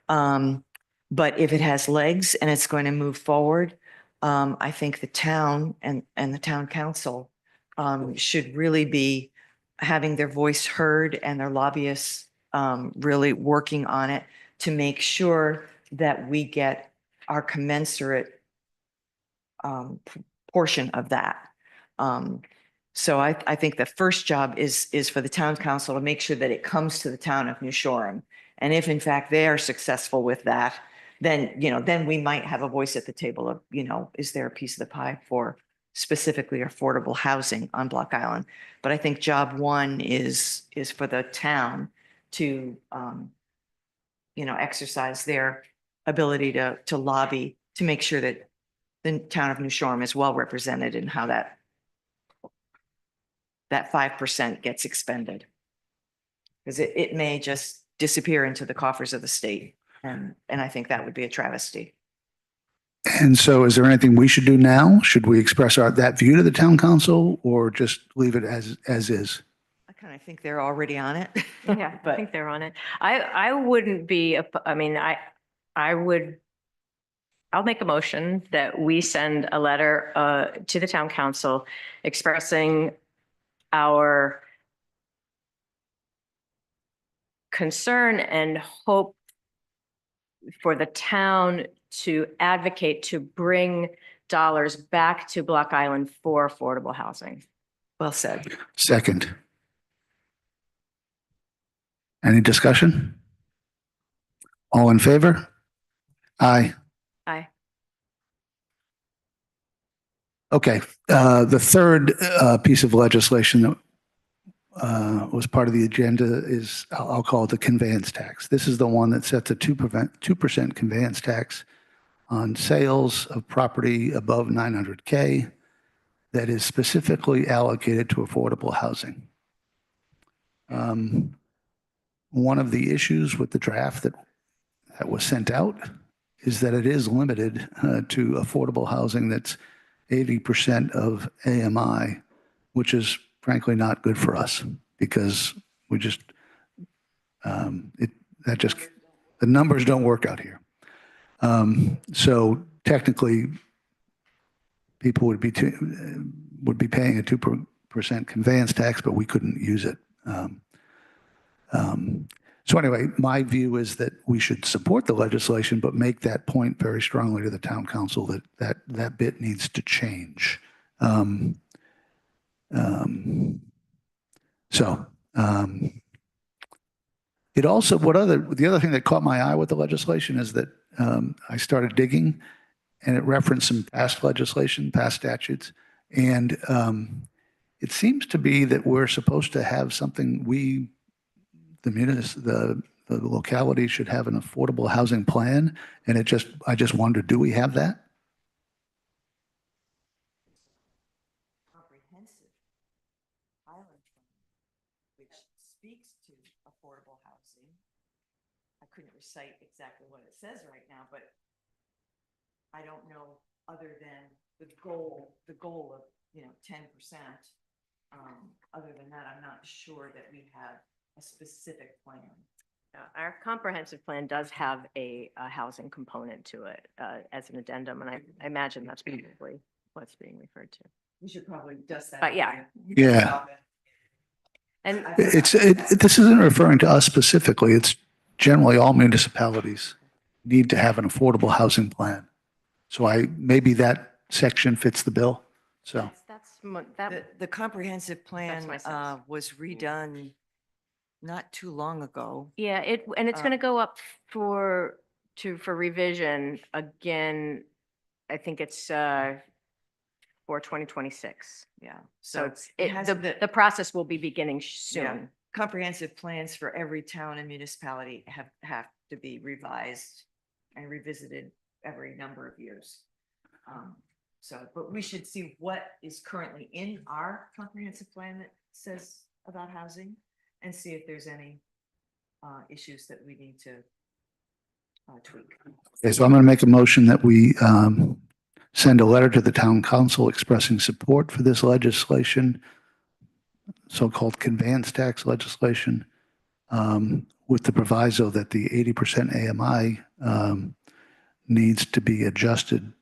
But if it has legs and it's going to move forward, I think the town and the town council should really be having their voice heard and their lobbyists really working on it to make sure that we get our commensurate portion of that. So I think the first job is for the town council to make sure that it comes to the town of New Shoreham. And if in fact they are successful with that, then, then we might have a voice at the table of, is there a piece of the pie for specifically affordable housing on Block Island? But I think job one is for the town to, exercise their ability to lobby, to make sure that the town of New Shoreham is well represented in how that 5% gets expended. Because it may just disappear into the coffers of the state. And I think that would be a travesty. And so is there anything we should do now? Should we express that view to the town council or just leave it as is? I kind of think they're already on it. Yeah, I But think they're on it. I wouldn't be, I'll make a motion that we send a letter to the town council expressing our concern and hope for the town to advocate to bring dollars back to Block Island for affordable housing. well said. Second. Any discussion? All in favor? Aye. Aye. Okay, the third piece of legislation that was part of the agenda is, I'll call it the conveyance tax. This is the one that sets a 2% conveyance tax on sales of property above 900K that is specifically allocated to affordable housing. One of the issues with the draft that was sent out is that it is limited to affordable housing that's 80% of AMI, which is frankly not good for us because we just, the numbers don't work out here. So technically, people would be paying a 2% conveyance tax, but we couldn't use it. So anyway, my view is that we should support the legislation, but make that point very strongly to the town council that bit needs to change. It also, the other thing that caught my eye with the legislation is that I started digging and it referenced some past legislation, past statutes. And it seems to be that we're supposed to have something, the locality should have an affordable housing plan. And I just wondered, do we have that? Comprehensive island plan, which speaks to affordable housing. I couldn't recite exactly what it says right now, but I don't know other than the goal of, 10%. Other than that, I'm not sure that we have a specific plan. Our comprehensive plan does have a housing component to it as an addendum, and I imagine that's probably what's being referred to. We should probably dust that. But yeah. Yeah. And This isn't referring to us specifically. It's generally all municipalities need to have an affordable housing plan. So maybe that section fits the bill. So The comprehensive plan my sense. was redone not too long ago. yeah, and it's going to go up for revision again. I think it's for 2026. Yeah. So it has the process will be beginning soon. Yeah. Comprehensive plans for every town and municipality have to be revised and revisited every number of years. But we should see what is currently in our comprehensive plan that says about housing and see if there's any issues that we need to tweak. Okay, so I'm going to make a motion that we send a letter to the town council expressing support for this legislation, so-called conveyance tax legislation, with the proviso that the 80% AMI needs to be adjusted,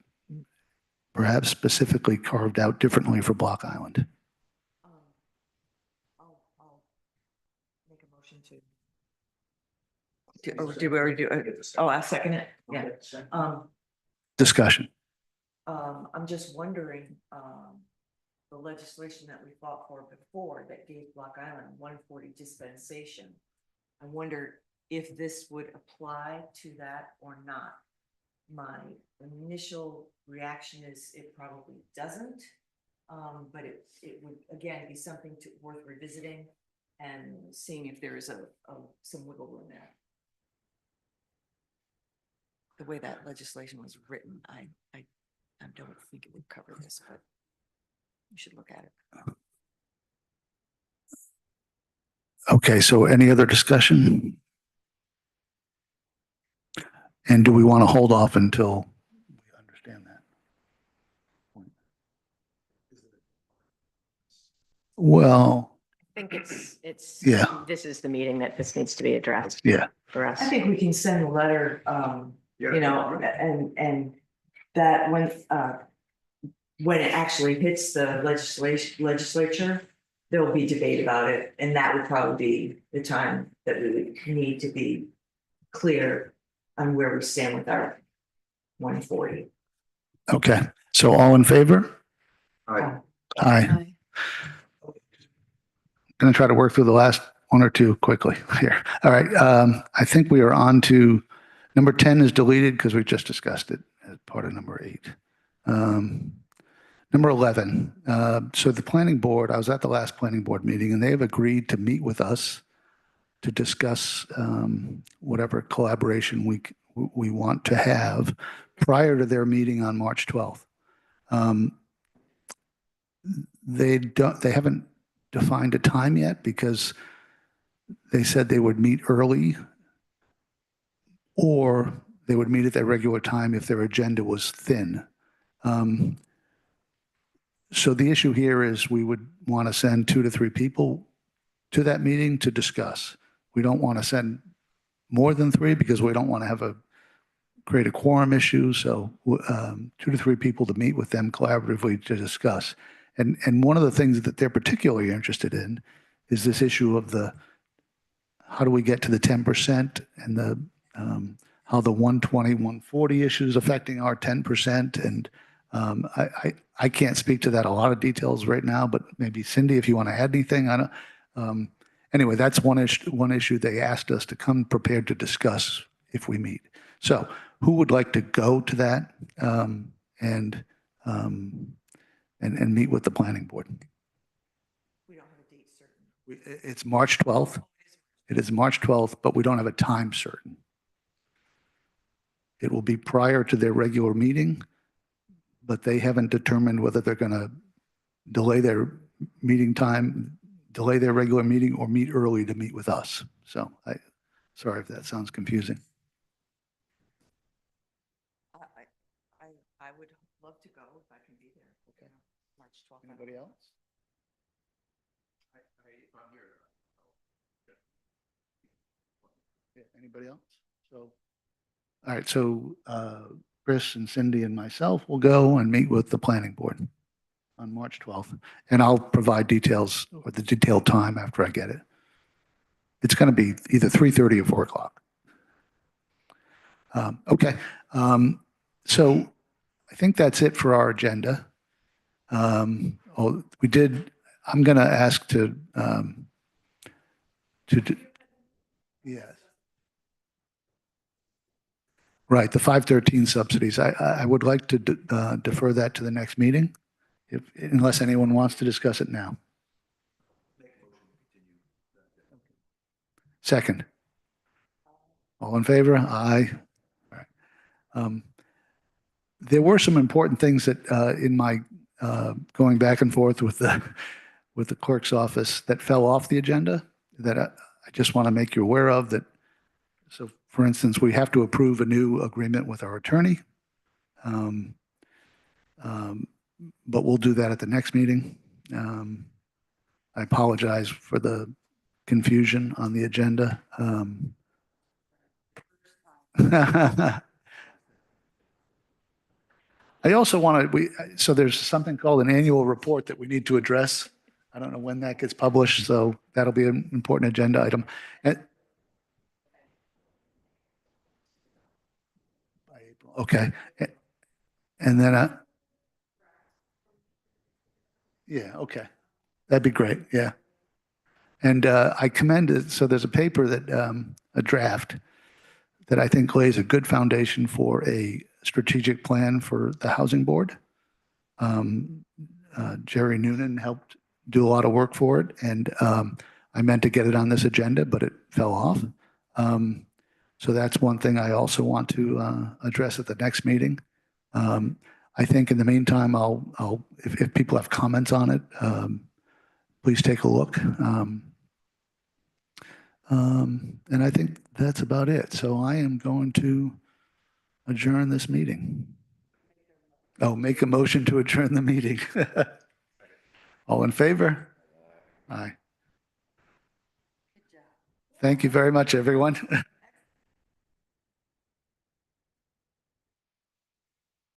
perhaps specifically carved out differently for Block Island. I'll make a motion to. Did we already do? Oh, I'll second it. Yeah. discussion. I'm just wondering, the legislation that we fought for before that gave Block Island 140 dispensation. I wonder if this would apply to that or not. My initial reaction is it probably doesn't. But it would, again, be something worth revisiting and seeing if there is some wiggle room there. The way that legislation was written, I don't think it would cover this, but you should look at it. Okay, so any other discussion? And do we want to hold off until we understand that? Well, I think it's. Yeah. This is the meeting that this needs to be addressed yeah, for us. I think we can send a letter, you know, and that when it actually hits the legislature, there'll be debate about it, and that would probably be the time that we would need to be clear on where we stand with our 140. okay. So all in favor? Aye. Aye. Going to try to work through the last one or two quickly here. All right. I think we are on to number 10 is deleted because we just discussed it as part of number 8. Number 11. So the planning board, I was at the last planning board meeting and they have agreed to meet with us to discuss whatever collaboration we want to have prior to their meeting on March 12th. They haven't defined a time yet because they said they would meet early or they would meet at their regular time if their agenda was thin. So the issue here is we would want to send 2 to 3 people to that meeting to discuss. We don't want to send more than 3 because we don't want to have create a quorum issue. So 2 to 3 people to meet with them collaboratively to discuss. And one of the things that they're particularly interested in is this issue of how do we get to the 10% and how the 120, 140 issues affecting our 10%. And I can't speak to that a lot of details right now, but maybe Cindy, if you want to add anything, I don't. Anyway, that's one issue they asked us to come prepared to discuss if we meet. So who would like to go to that and meet with the planning board? We don't have a date certain. It's March 12th. It is March 12th, but we don't have a time certain. It will be prior to their regular meeting, but they haven't determined whether they're going to delay their meeting time, delay their regular meeting, or meet early to meet with us. So sorry if that sounds confusing. I would love to go if I can be there. Okay. March 12th. Anybody else? Yeah, anybody else? So, all right. So Chris and Cindy and myself will go and meet with the planning board on March 12th. And I'll provide details or the detailed time after I get it. It's going to be either 3:30 or 4 o'clock. Okay. So I think that's it for our agenda. I'm going to ask yes. Right, the 513 subsidies. I would like to defer that to the next meeting, unless anyone wants to discuss it now. Second. All in favor? Aye. All right. There were some important things that in my going back and forth with the clerk's office that fell off the agenda that I just want to make you aware of. That so, for instance, we have to approve a new agreement with our attorney, but we'll do that at the next meeting. I apologize for the confusion on the agenda. I also want to, so there's something called an annual report that we need to address. I don't know when that gets published, so that'll be an important agenda item. Okay. And then, yeah, okay. That'd be great, yeah. And I commend it, so there's a paper that, a draft that I think lays a good foundation for a strategic plan for the housing board. Jerry Noonan helped do a lot of work for it, and I meant to get it on this agenda, but it fell off. So that's one thing I also want to address at the next meeting. I think in the meantime, if people have comments on it, please take a look. And I think that's about it. So I am going to adjourn this meeting. Oh, make a motion to adjourn the meeting. All in favor? Aye. Thank you very much, everyone.